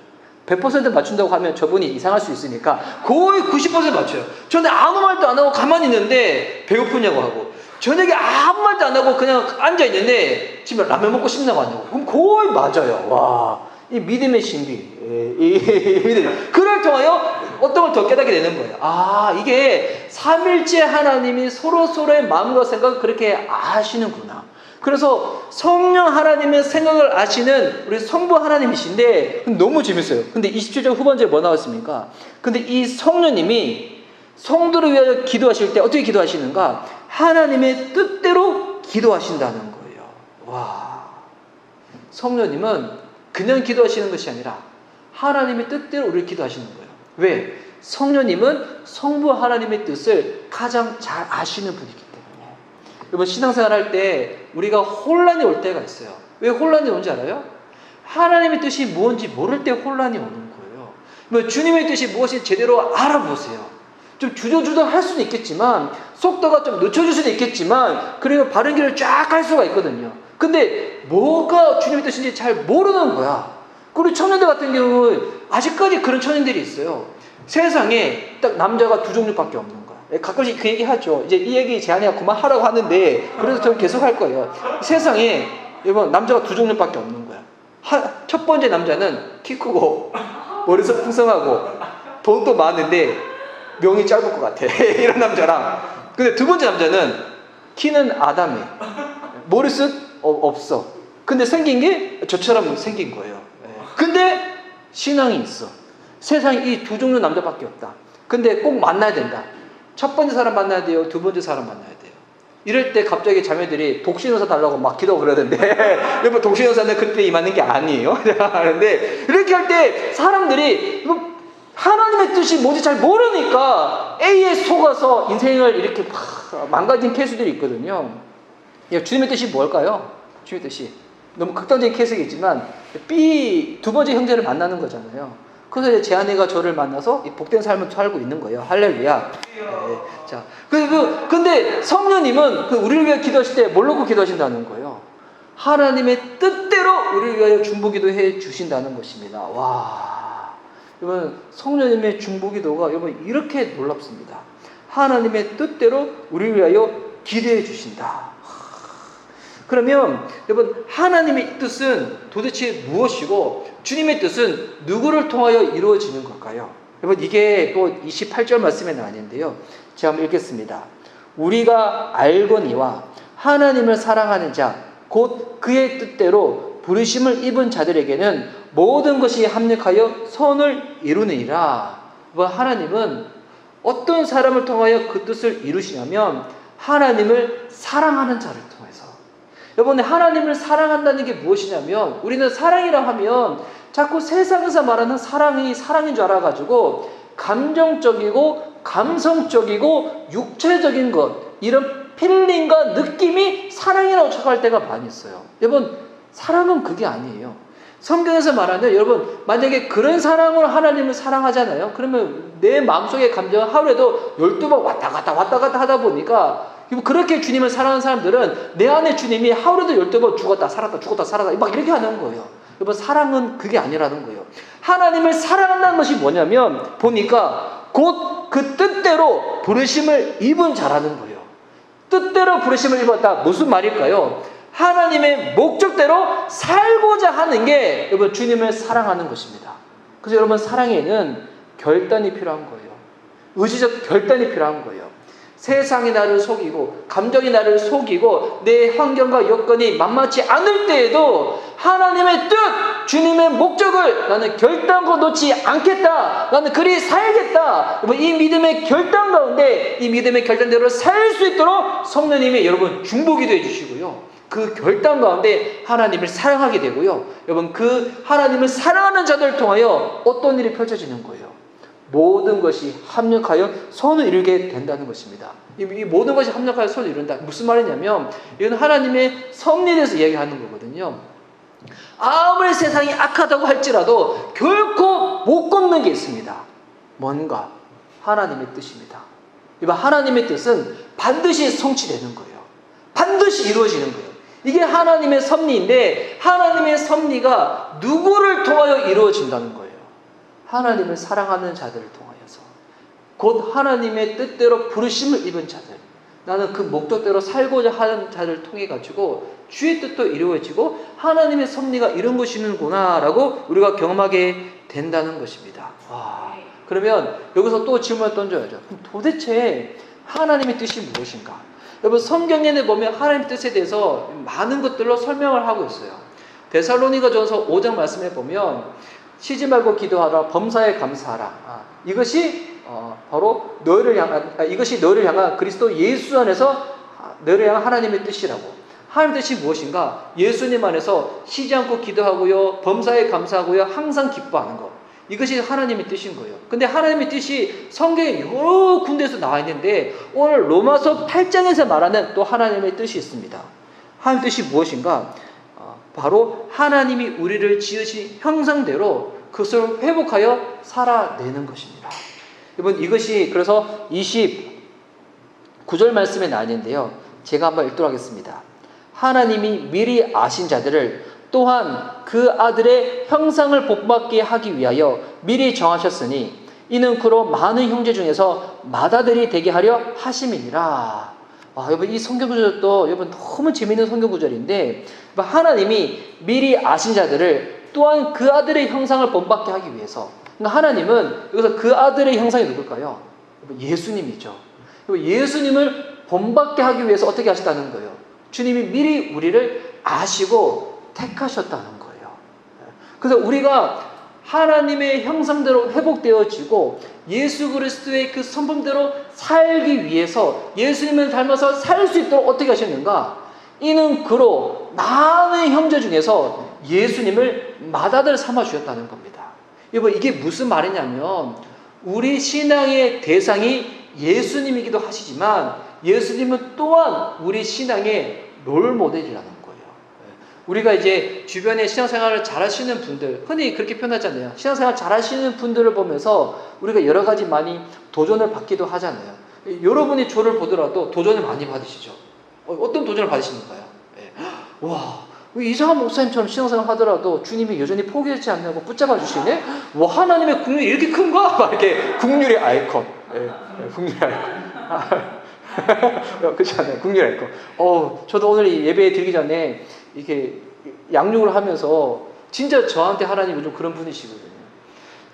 100% 맞춘다고 하면 저분이 이상할 수 있으니까 거의 90% 맞춰요. 저는 아무 말도 안 하고 가만히 있는데 배고프냐고 하고, 저녁에 아무 말도 안 하고 그냥 앉아 있는데 집에 라면 먹고 싶냐고 하냐고. 그럼 거의 맞아요. 와, 이 믿음의 신비, 이 믿음. 그걸 통하여 어떤 걸 더 깨닫게 되는 거예요. 아, 이게 삼일째 하나님이 서로의 마음과 생각을 그렇게 아시는구나. 그래서 성령 하나님의 생각을 아시는 우리 성부 하나님이신데, 너무 재밌어요. 근데 27절 후반절에 뭐 나왔습니까? 근데 이 성령님이 성도를 위하여 기도하실 때 어떻게 기도하시는가? 하나님의 뜻대로 기도하신다는 거예요. 와, 성령님은 그냥 기도하시는 것이 아니라 하나님의 뜻대로 우리를 기도하시는 거예요. 왜? 성령님은 성부 하나님의 뜻을 가장 잘 아시는 분이기 때문에. 여러분, 신앙생활 할 때 우리가 혼란이 올 때가 있어요. 왜 혼란이 오는지 알아요? 하나님의 뜻이 무엇인지 모를 때 혼란이 오는 거예요. 주님의 뜻이 무엇인지 제대로 알아보세요. 좀 주저주저 할 수는 있겠지만, 속도가 좀 늦춰질 수도 있겠지만, 그리고 바른 길을 쫙 갈 수가 있거든요. 근데 뭐가 주님의 뜻인지 잘 모르는 거야. 우리 청년들 같은 경우는 아직까지 그런 청년들이 있어요. 세상에 딱 남자가 두 종류밖에 없는 거야. 가끔씩 그 얘기 하죠. 이제 이 얘기 제안이가 그만하라고 하는데, 그래서 저는 계속 할 거예요. 세상에 여러분, 남자가 두 종류밖에 없는 거야. 첫 번째 남자는 키 크고 머리숱 풍성하고 돈도 많은데 명이 짧을 것 같아. 이런 남자랑. 근데 두 번째 남자는 키는 아담해, 머리숱 없어. 근데 생긴 게 저처럼 생긴 거예요. 근데 신앙이 있어. 세상에 이 두 종류 남자밖에 없다. 근데 꼭 만나야 된다. 첫 번째 사람 만나야 돼요, 두 번째 사람 만나야 돼요. 이럴 때 갑자기 자매들이 독신의사 달라고 막 기도하고 그러던데, 여러분, 독신의사는 그때 임하는 게 아니에요. 하는데, 이렇게 할 때 사람들이 하나님의 뜻이 뭔지 잘 모르니까 A에 속아서 인생을 이렇게 망가진 케이스들이 있거든요. 주님의 뜻이 뭘까요? 주님의 뜻이 너무 극단적인 케이스겠지만 B 두 번째 형제를 만나는 거잖아요. 그래서 이제 제 아내가 저를 만나서 이 복된 삶을 살고 있는 거예요. 할렐루야. 네. 자, 근데 성령님은 우리를 위해 기도하실 때 뭘 놓고 기도하신다는 거예요? 하나님의 뜻대로 우리를 위하여 중보기도해 주신다는 것입니다. 와, 여러분, 성령님의 중보기도가 여러분 이렇게 놀랍습니다. 하나님의 뜻대로 우리를 위하여 기도해 주신다. 그러면 여러분, 하나님의 뜻은 도대체 무엇이고 주님의 뜻은 누구를 통하여 이루어지는 걸까요? 여러분, 이게 또 28절 말씀에 나왔는데요. 제가 한번 읽겠습니다. 우리가 알거니와 하나님을 사랑하는 자, 곧 그의 뜻대로 부르심을 입은 자들에게는 모든 것이 합력하여 선을 이루느니라. 하나님은 어떤 사람을 통하여 그 뜻을 이루시냐면 하나님을 사랑하는 자를 통해서. 여러분, 하나님을 사랑한다는 게 무엇이냐면, 우리는 사랑이라 하면 자꾸 세상에서 말하는 사랑이 사랑인 줄 알아가지고 감정적이고 감성적이고 육체적인 것, 이런 필링과 느낌이 사랑이라고 착각할 때가 많이 있어요. 여러분, 사랑은 그게 아니에요. 성경에서 말하는, 여러분, 만약에 그런 사랑으로 하나님을 사랑하잖아요. 그러면 내 마음속의 감정은 하루에도 12번 왔다 갔다 하다 보니까, 그렇게 주님을 사랑하는 사람들은 내 안에 주님이 하루에도 12번 죽었다 살았다 막 이렇게 하는 거예요. 여러분, 사랑은 그게 아니라는 거예요. 하나님을 사랑한다는 것이 뭐냐면, 보니까 곧 그 뜻대로 부르심을 입은 자라는 거예요. 뜻대로 부르심을 입었다. 무슨 말일까요? 하나님의 목적대로 살고자 하는 게 여러분 주님을 사랑하는 것입니다. 그래서 여러분, 사랑에는 결단이 필요한 거예요. 의지적 결단이 필요한 거예요. 세상이 나를 속이고 감정이 나를 속이고 내 환경과 여건이 만만치 않을 때에도 하나님의 뜻, 주님의 목적을 나는 결단코 놓지 않겠다. 나는 그리 살겠다. 이 믿음의 결단 가운데 이 믿음의 결단대로 살 수 있도록 성령님이 여러분 중보기도 해주시고요. 그 결단 가운데 하나님을 사랑하게 되고요. 여러분, 그 하나님을 사랑하는 자들을 통하여 어떤 일이 펼쳐지는 거예요? 모든 것이 합력하여 선을 이루게 된다는 것입니다. 이 모든 것이 합력하여 선을 이룬다. 무슨 말이냐면 이건 하나님의 섭리에 대해서 이야기하는 거거든요. 아무리 세상이 악하다고 할지라도 결코 못 꺾는 게 있습니다. 뭔가 하나님의 뜻입니다. 이번 하나님의 뜻은 반드시 성취되는 거예요. 반드시 이루어지는 거예요. 이게 하나님의 섭리인데 하나님의 섭리가 누구를 통하여 이루어진다는 거예요. 하나님을 사랑하는 자들을 통하여서, 곧 하나님의 뜻대로 부르심을 입은 자들, 나는 그 목적대로 살고자 하는 자들을 통해 가지고 주의 뜻도 이루어지고 하나님의 섭리가 이런 것이는구나 라고 우리가 경험하게 된다는 것입니다. 와, 그러면 여기서 또 질문을 던져야죠. 그럼 도대체 하나님의 뜻이 무엇인가? 여러분, 성경에 보면 하나님의 뜻에 대해서 많은 것들로 설명을 하고 있어요. 데살로니가전서 5장 말씀에 보면 쉬지 말고 기도하라, 범사에 감사하라. 이것이 바로 이것이 너희를 향한 그리스도 예수 안에서 너희를 향한 하나님의 뜻이라고. 하나님의 뜻이 무엇인가? 예수님 안에서 쉬지 않고 기도하고요, 범사에 감사하고요, 항상 기뻐하는 것. 이것이 하나님의 뜻인 거예요. 근데 하나님의 뜻이 성경에 여러 군데에서 나와 있는데 오늘 로마서 8장에서 말하는 또 하나님의 뜻이 있습니다. 하나님의 뜻이 무엇인가? 바로 하나님이 우리를 지으신 형상대로 그것을 회복하여 살아내는 것입니다. 여러분, 이것이 그래서 29절 말씀에 나와 있는데요. 제가 한번 읽도록 하겠습니다. 하나님이 미리 아신 자들을 또한 그 아들의 형상을 복받게 하기 위하여 미리 정하셨으니 이는 그로 많은 형제 중에서 맏아들이 되게 하려 하심이니라. 여러분, 이 성경 구절도 여러분 너무 재미있는 성경 구절인데, 하나님이 미리 아신 자들을 또한 그 아들의 형상을 본받게 하기 위해서, 그러니까 하나님은 여기서 그 아들의 형상이 누굴까요? 예수님이죠. 예수님을 본받게 하기 위해서 어떻게 하셨다는 거예요? 주님이 미리 우리를 아시고 택하셨다는 거예요. 그래서 우리가 하나님의 형상대로 회복되어지고 예수 그리스도의 그 성품대로 살기 위해서 예수님을 닮아서 살 수 있도록 어떻게 하셨는가? 이는 그로 많은 형제 중에서 예수님을 맏아들 삼아 주셨다는 겁니다. 여러분, 이게 무슨 말이냐면 우리 신앙의 대상이 예수님이기도 하시지만 예수님은 또한 우리 신앙의 롤모델이라는 거예요. 우리가 이제 주변에 신앙생활을 잘 하시는 분들, 흔히 그렇게 표현하잖아요. 신앙생활 잘 하시는 분들을 보면서 우리가 여러 가지 많이 도전을 받기도 하잖아요. 여러분이 저를 보더라도 도전을 많이 받으시죠. 어떤 도전을 받으시는가요? 와, 이상한 목사님처럼 신앙생활 하더라도 주님이 여전히 포기하지 않냐고 붙잡아 주시네? 와, 하나님의 국률이 이렇게 큰가? 막 이렇게 국률의 아이콘. 국률의 아이콘. 그렇지 않아요? 국률의 아이콘. 저도 오늘 이 예배 드리기 전에 이렇게 양육을 하면서 진짜 저한테 하나님이 좀 그런 분이시거든요.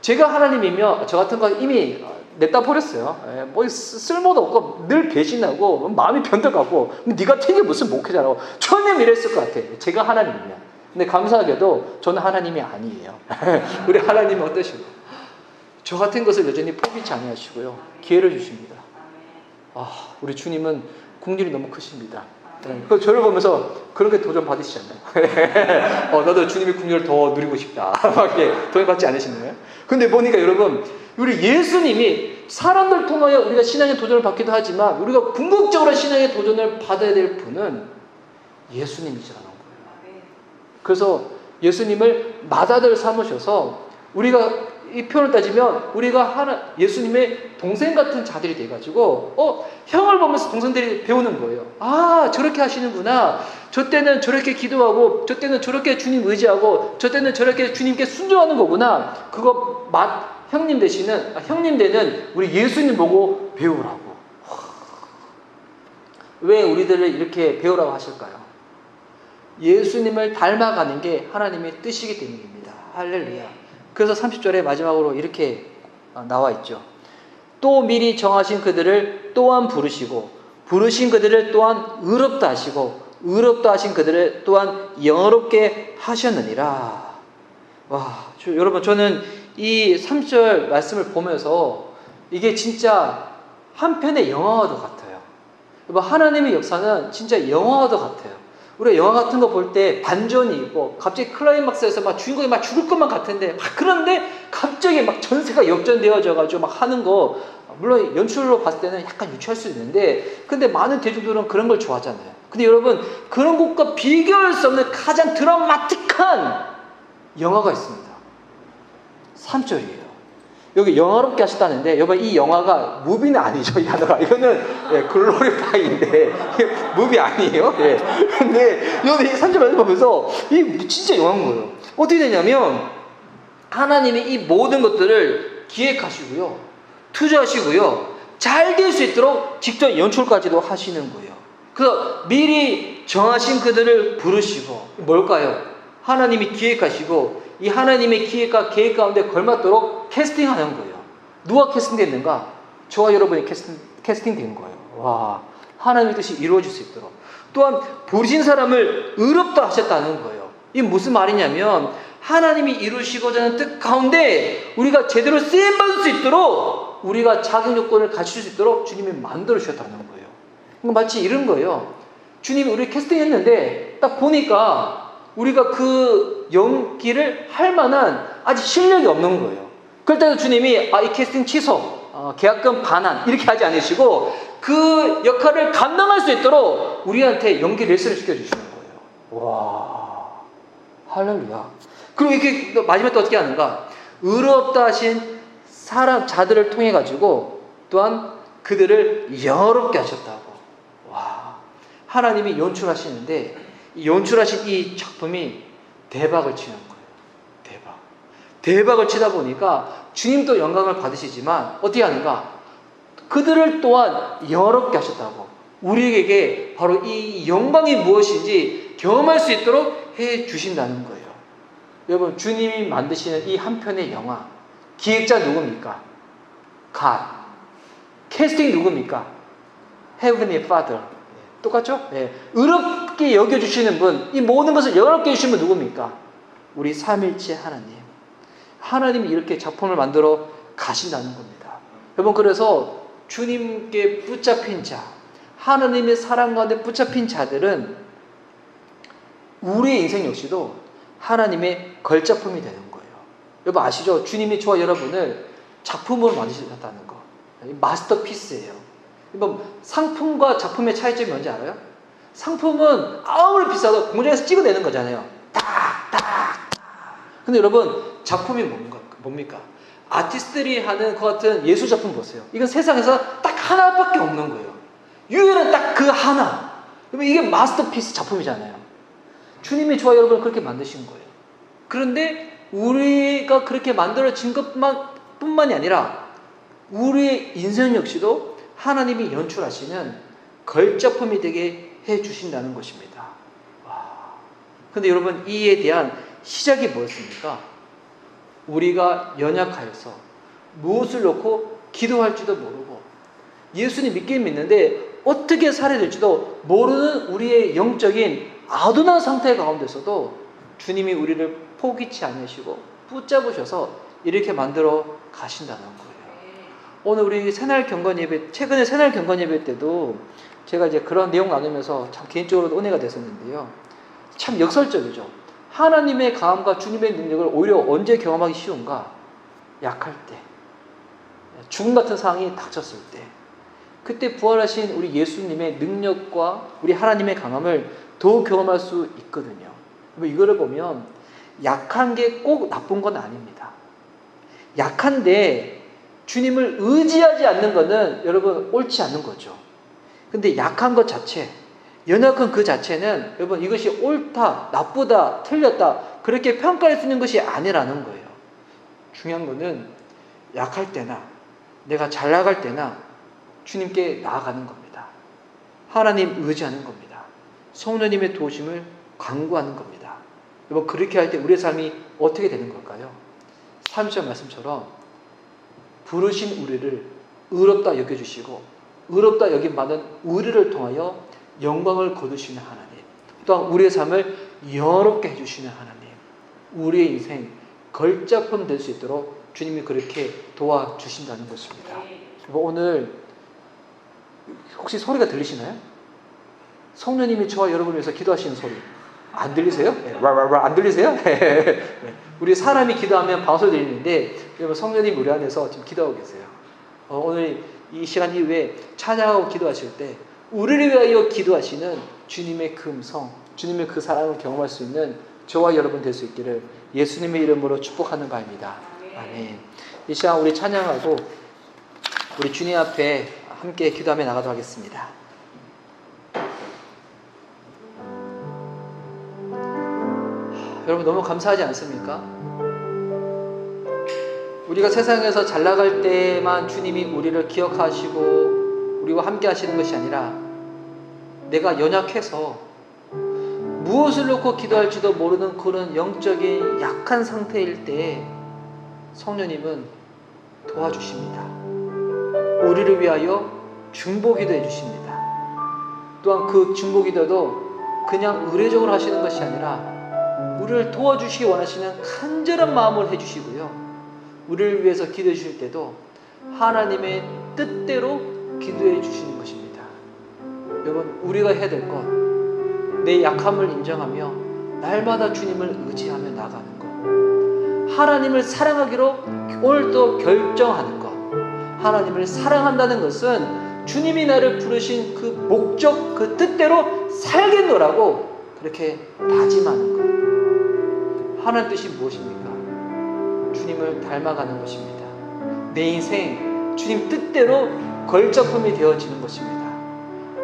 제가 하나님이면 저 같은 거 이미 냈다 버렸어요. 뭐 쓸모도 없고 늘 배신하고 마음이 변덕하고 네가 되게 무슨 목회자라고 처음에 이랬을 것 같아. 제가 하나님이면. 근데 감사하게도 저는 하나님이 아니에요. 우리 하나님은 어떠시고? 저 같은 것을 여전히 포기치 않으시고요, 기회를 주십니다. 우리 주님은 국률이 너무 크십니다. 그래서 저를 보면서 그런 게 도전 받으시지 않나요? 나도 주님의 국률을 더 누리고 싶다. 막 이렇게 도전 받지 않으시나요? 근데 보니까 여러분, 우리 예수님이 사람들 통하여 우리가 신앙의 도전을 받기도 하지만 우리가 궁극적으로 신앙의 도전을 받아야 될 분은 예수님이시라는 거예요. 그래서 예수님을 맏아들 삼으셔서 우리가 이 표현을 따지면 우리가 예수님의 동생 같은 자들이 돼가지고 형을 보면서 동생들이 배우는 거예요. 저렇게 하시는구나. 저 때는 저렇게 기도하고 저 때는 저렇게 주님 의지하고 저 때는 저렇게 주님께 순종하는 거구나. 그거 형님 되는 우리 예수님 보고 배우라고. 왜 우리들을 이렇게 배우라고 하실까요? 예수님을 닮아가는 게 하나님의 뜻이기 때문입니다. 할렐루야. 그래서 30절에 마지막으로 이렇게 나와 있죠. 또 미리 정하신 그들을 또한 부르시고 부르신 그들을 또한 의롭다 하시고 의롭다 하신 그들을 또한 영어롭게 하셨느니라. 여러분, 저는 이 30절 말씀을 보면서 이게 진짜 한편의 영화와도 같아요. 하나님의 역사는 진짜 영화와도 같아요. 우리가 영화 같은 거 볼 때 반전이 있고 갑자기 클라이막스에서 막 주인공이 막 죽을 것만 같은데 막 그런데 갑자기 막 전세가 역전되어져 가지고 막 하는 거 물론 연출로 봤을 때는 약간 유치할 수 있는데 근데 많은 대중들은 그런 걸 좋아하잖아요. 근데 여러분 그런 것과 비교할 수 없는 가장 드라마틱한 영화가 있습니다. 3절이에요. 여기 영화롭게 하셨다는데 여러분 이 영화가 무비는 아니죠. 이 단어가 이거는 글로리파이인데 무비 아니에요. 예. 근데 여기 3절 말씀 보면서 이 진짜 영화인 거예요. 어떻게 되냐면 하나님이 이 모든 것들을 기획하시고요, 투자하시고요, 잘 될 수 있도록 직접 연출까지도 하시는 거예요. 그래서 미리 정하신 그들을 부르시고 뭘까요? 하나님이 기획하시고 이 하나님의 기획과 계획 가운데 걸맞도록 캐스팅하는 거예요. 누가 캐스팅됐는가? 저와 여러분이 캐스팅된 거예요. 와, 하나님의 뜻이 이루어질 수 있도록. 또한 부르신 사람을 의롭다 하셨다는 거예요. 이게 무슨 말이냐면 하나님이 이루시고자 하는 뜻 가운데 우리가 제대로 쓰임받을 수 있도록 우리가 자격 요건을 갖출 수 있도록 주님이 만들어 주셨다는 거예요. 마치 이런 거예요. 주님이 우리를 캐스팅했는데 딱 보니까 우리가 그 연기를 할 만한 아직 실력이 없는 거예요. 그럴 때도 주님이 이 캐스팅 취소, 계약금 반환 이렇게 하지 않으시고 그 역할을 감당할 수 있도록 우리한테 연기 레슨을 시켜주시는 거예요. 와, 할렐루야. 그리고 이렇게 마지막에 또 어떻게 하는가? 의롭다 하신 자들을 통해 가지고 또한 그들을 영화롭게 하셨다고. 와, 하나님이 연출하시는데 이 연출하신 이 작품이 대박을 치는 거예요. 대박을 치다 보니까 주님도 영광을 받으시지만 어떻게 하는가? 그들을 또한 영화롭게 하셨다고. 우리에게 바로 이 영광이 무엇인지 경험할 수 있도록 해 주신다는 거예요. 여러분, 주님이 만드시는 이 한 편의 영화, 기획자 누굽니까? God. 캐스팅 누굽니까? Heavenly Father. 똑같죠? 네. 의롭게 여겨주시는 분, 이 모든 것을 영화롭게 해주시는 분 누굽니까? 우리 삼일체 하나님. 하나님이 이렇게 작품을 만들어 가신다는 겁니다. 여러분, 그래서 주님께 붙잡힌 자, 하나님의 사랑 가운데 붙잡힌 자들은 우리의 인생 역시도 하나님의 걸작품이 되는 거예요. 여러분 아시죠? 주님이 저와 여러분을 작품으로 만드셨다는 거. 마스터피스예요. 여러분, 상품과 작품의 차이점이 뭔지 알아요? 상품은 아무리 비싸도 공장에서 찍어내는 거잖아요. 딱. 근데 여러분, 작품이 뭡니까? 아티스트들이 하는 것 같은 예술 작품 보세요. 이건 세상에서 딱 하나밖에 없는 거예요. 유일한 딱 그 하나. 그러면 이게 마스터피스 작품이잖아요. 주님이 저와 여러분을 그렇게 만드신 거예요. 그런데 우리가 그렇게 만들어진 것뿐만이 아니라 우리의 인생 역시도 하나님이 연출하시는 걸작품이 되게 해주신다는 것입니다. 와. 근데 여러분, 이에 대한 시작이 뭐였습니까? 우리가 연약하여서 무엇을 놓고 기도할지도 모르고 예수님 믿긴 믿는데 어떻게 살아야 될지도 모르는 우리의 영적인 아둔한 상태 가운데서도 주님이 우리를 포기치 않으시고 붙잡으셔서 이렇게 만들어 가신다는 거예요. 오늘 우리 새날 경건 예배, 최근에 새날 경건 예배 때도 제가 이제 그런 내용 나누면서 참 개인적으로 은혜가 됐었는데요. 참 역설적이죠. 하나님의 강함과 주님의 능력을 오히려 언제 경험하기 쉬운가? 약할 때, 죽음 같은 상황이 닥쳤을 때, 그때 부활하신 우리 예수님의 능력과 우리 하나님의 강함을 더 경험할 수 있거든요. 이거를 보면 약한 게 꼭 나쁜 건 아닙니다. 약한데 주님을 의지하지 않는 것은 여러분 옳지 않는 거죠. 근데 약한 것 자체, 연약한 그 자체는 여러분 이것이 옳다, 나쁘다, 틀렸다 그렇게 평가할 수 있는 것이 아니라는 거예요. 중요한 거는 약할 때나 내가 잘 나갈 때나 주님께 나아가는 겁니다. 하나님 의지하는 겁니다. 성령님의 도우심을 간구하는 겁니다. 여러분 그렇게 할 때 우리의 삶이 어떻게 되는 걸까요? 3절 말씀처럼 부르신 우리를 의롭다 여겨주시고 의롭다 여김받은 우리를 통하여 영광을 거두시는 하나님, 또한 우리의 삶을 영화롭게 해주시는 하나님, 우리의 인생 걸작품 될 수 있도록 주님이 그렇게 도와주신다는 것입니다. 오늘 혹시 소리가 들리시나요? 성령님이 저와 여러분을 위해서 기도하시는 소리 안 들리세요? 안 들리세요? 우리 사람이 기도하면 방송 들리는데 여러분 성령님 우리 안에서 지금 기도하고 계세요. 오늘 이 시간 이후에 찬양하고 기도하실 때 우리를 위하여 기도하시는 주님의 그 음성, 주님의 그 사랑을 경험할 수 있는 저와 여러분 될 수 있기를 예수님의 이름으로 축복하는 바입니다. 아멘. 이 시간 우리 찬양하고 우리 주님 앞에 함께 기도하며 나가도록 하겠습니다. 여러분 너무 감사하지 않습니까? 우리가 세상에서 잘 나갈 때만 주님이 우리를 기억하시고 우리와 함께 하시는 것이 아니라 내가 연약해서 무엇을 놓고 기도할지도 모르는 그런 영적인 약한 상태일 때 성령님은 도와주십니다. 우리를 위하여 중보기도 해주십니다. 또한 그 중보기도도 그냥 의례적으로 하시는 것이 아니라 우리를 도와주시기 원하시는 간절한 마음을 해주시고요. 우리를 위해서 기도해 주실 때도 하나님의 뜻대로 기도해 주시는 것입니다. 여러분 우리가 해야 될 것, 내 약함을 인정하며 날마다 주님을 의지하며 나가는 것, 하나님을 사랑하기로 오늘도 결정하는 것. 하나님을 사랑한다는 것은 주님이 나를 부르신 그 목적, 그 뜻대로 살겠노라고 그렇게 다짐하는 것. 하나님 뜻이 무엇입니까? 주님을 닮아가는 것입니다. 내 인생 주님 뜻대로 걸작품이 되어지는 것입니다.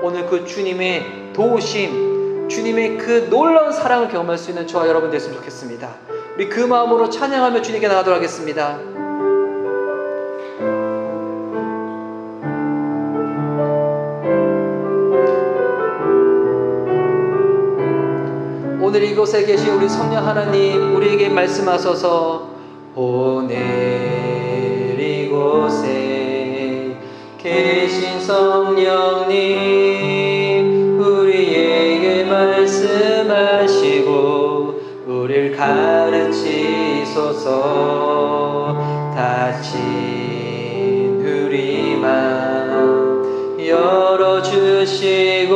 오늘 그 주님의 도우심, 주님의 그 놀라운 사랑을 경험할 수 있는 저와 여러분 됐으면 좋겠습니다. 우리 그 마음으로 찬양하며 주님께 나가도록 하겠습니다. 오늘 이곳에 계신 우리 성령 하나님, 우리에게 말씀하소서. 오늘 이곳에 계신 성령님, 우리에게 말씀하시고 우리를 가르치소서. 닫힌 우리 마음 열어주시고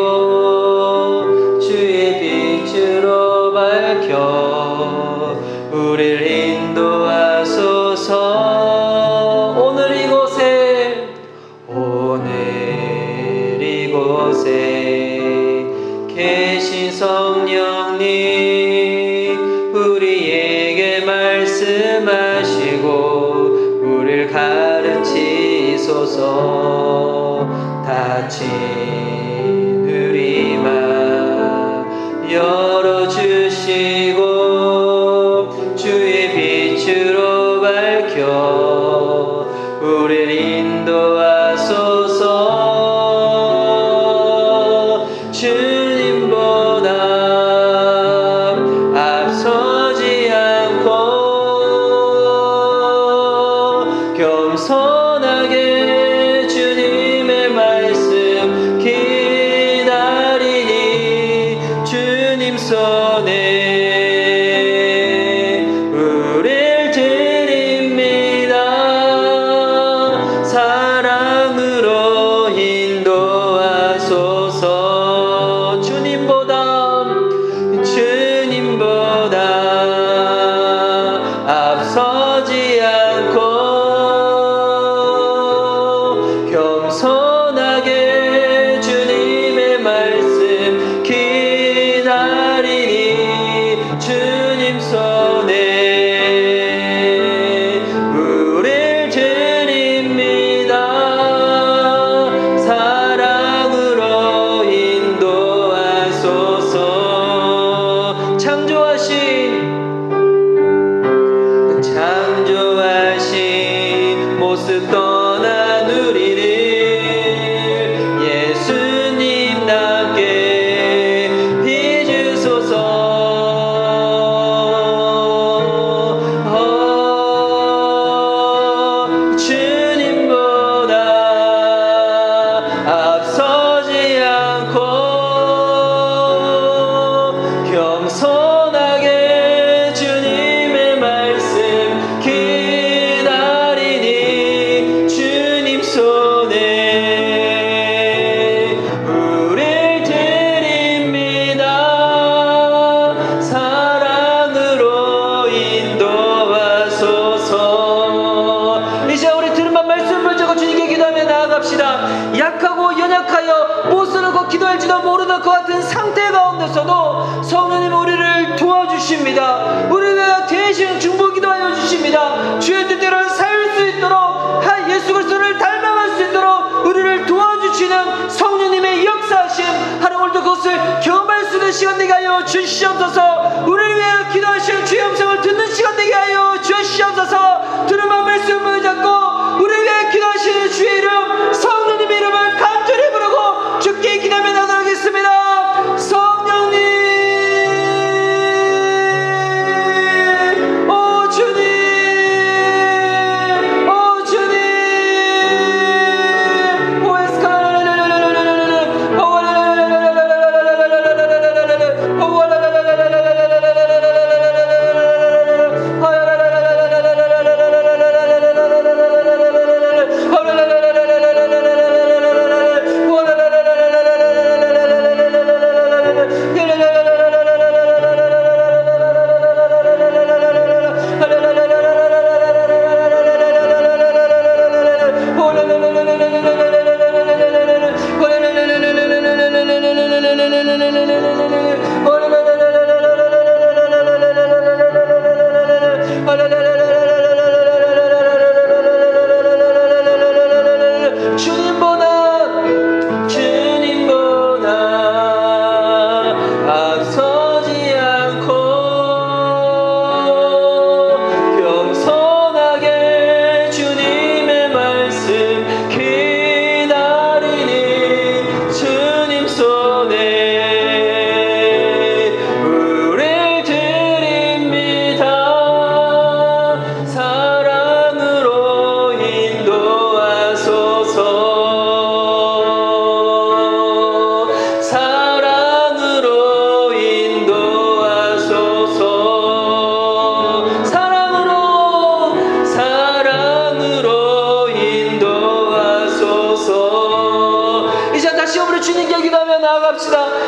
주의 빛으로 밝혀 우리를 인도하소서. 오늘 이곳에 계신 성령님, 우리에게 말씀하시고 우리를 가르치소서. 닫힌 우리 마음 열어주시고 주의 빛으로 밝혀 우리를 인도하소서. 주님보다 앞서지 않고 겸손하게 주님의 말씀 기다리니 주님 손에 우릴 드립니다. 사랑으로 인도하소서. 주님보다 앞서지 않고 겸손하게 주님의 말씀 기다리니 주님 손에 우릴 드립니다. 사랑으로 인도하소서. 창조하신 모습 떠난 우리를 예수님답게 빚으소서. 주님보다 앞서지 않고 겸손하게 주님의 말씀 기다리니 연약하여 못을 놓고 기도할지도 모르는 그 같은 상태 가운데서도 성령님 우리를 도와주십니다. 우리 위하여 대신 중보 기도하여 주십니다. 주의 뜻대로 살 수 있도록 예수 그리스도를 닮아갈 수 있도록 우리를 도와주시는 성령님의 역사하심, 하나님 오늘도 그것을 경험할 수 있는 시간 되게 하여 주시옵소서. 우리를 위하여 기도하시는 주의 음성을 듣는 시간 되게 하여 주시옵소서. 들음한 말씀을 잡고 우리를 위하여 기도하시는 주의 이름, 성령님의 이름을 간절히 부르고 주께 기도하며 나가겠습니다. 성령님, 오 주님, 오 주님, 오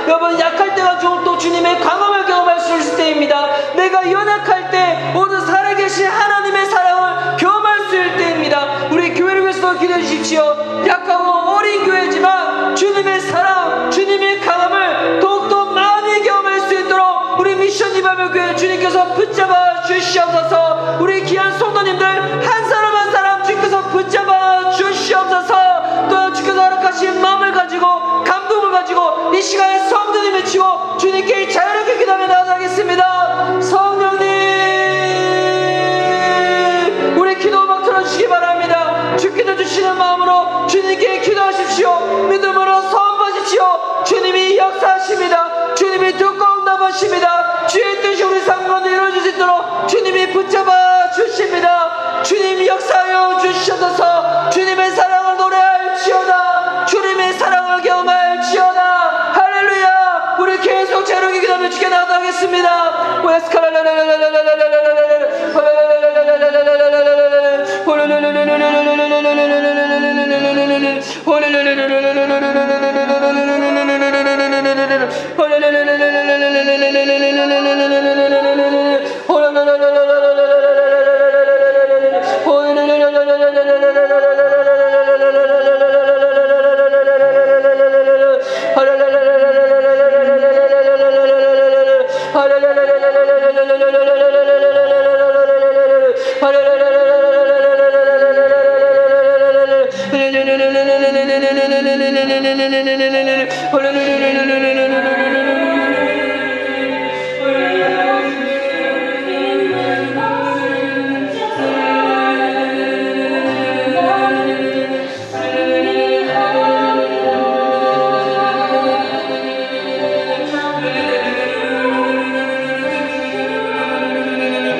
여러분, 약할 때가 또 주님의 강함을 경험할 수 있을 때입니다. 내가 연약할 때 오늘 살아계신 하나님의 사랑을 경험할 수 있을 때입니다. 우리 교회를 위해서 기도해 주십시오. 약하고 어린 교회지만 주님의 사랑, 주님의 강함을 더욱더 많이 경험할 수 있도록 우리 미션 이바벨 교회 주님께서 붙잡아 주시옵소서. 우리 귀한 성도님들 한 사람 한 사람 주님께서 붙잡아 주시옵소서. 또 주께서 허락하신 마음을 가지고 감동을 가지고 이 시간에 성도님을 치고 주님께 자유롭게 기도하며 나아가겠습니다. 성령님, 우리 기도 음악 틀어주시기 바랍니다. 주께서 주시는 마음으로 주님께 기도하십시오. 믿음으로 선포하십시오. 주님이 역사하십니다. 주님이 듣고 응답하십니다. 주의 뜻이 우리 삶 가운데 이루어질 수 있도록 주님이 붙잡아 주십니다. 주님 역사하여 주시옵소서. 주님의 사랑을 노래할지어다. 주님의 사랑을 경험할지어다. 할렐루야. 우리 계속 자유롭게 기도하며 주께 나아가겠습니다.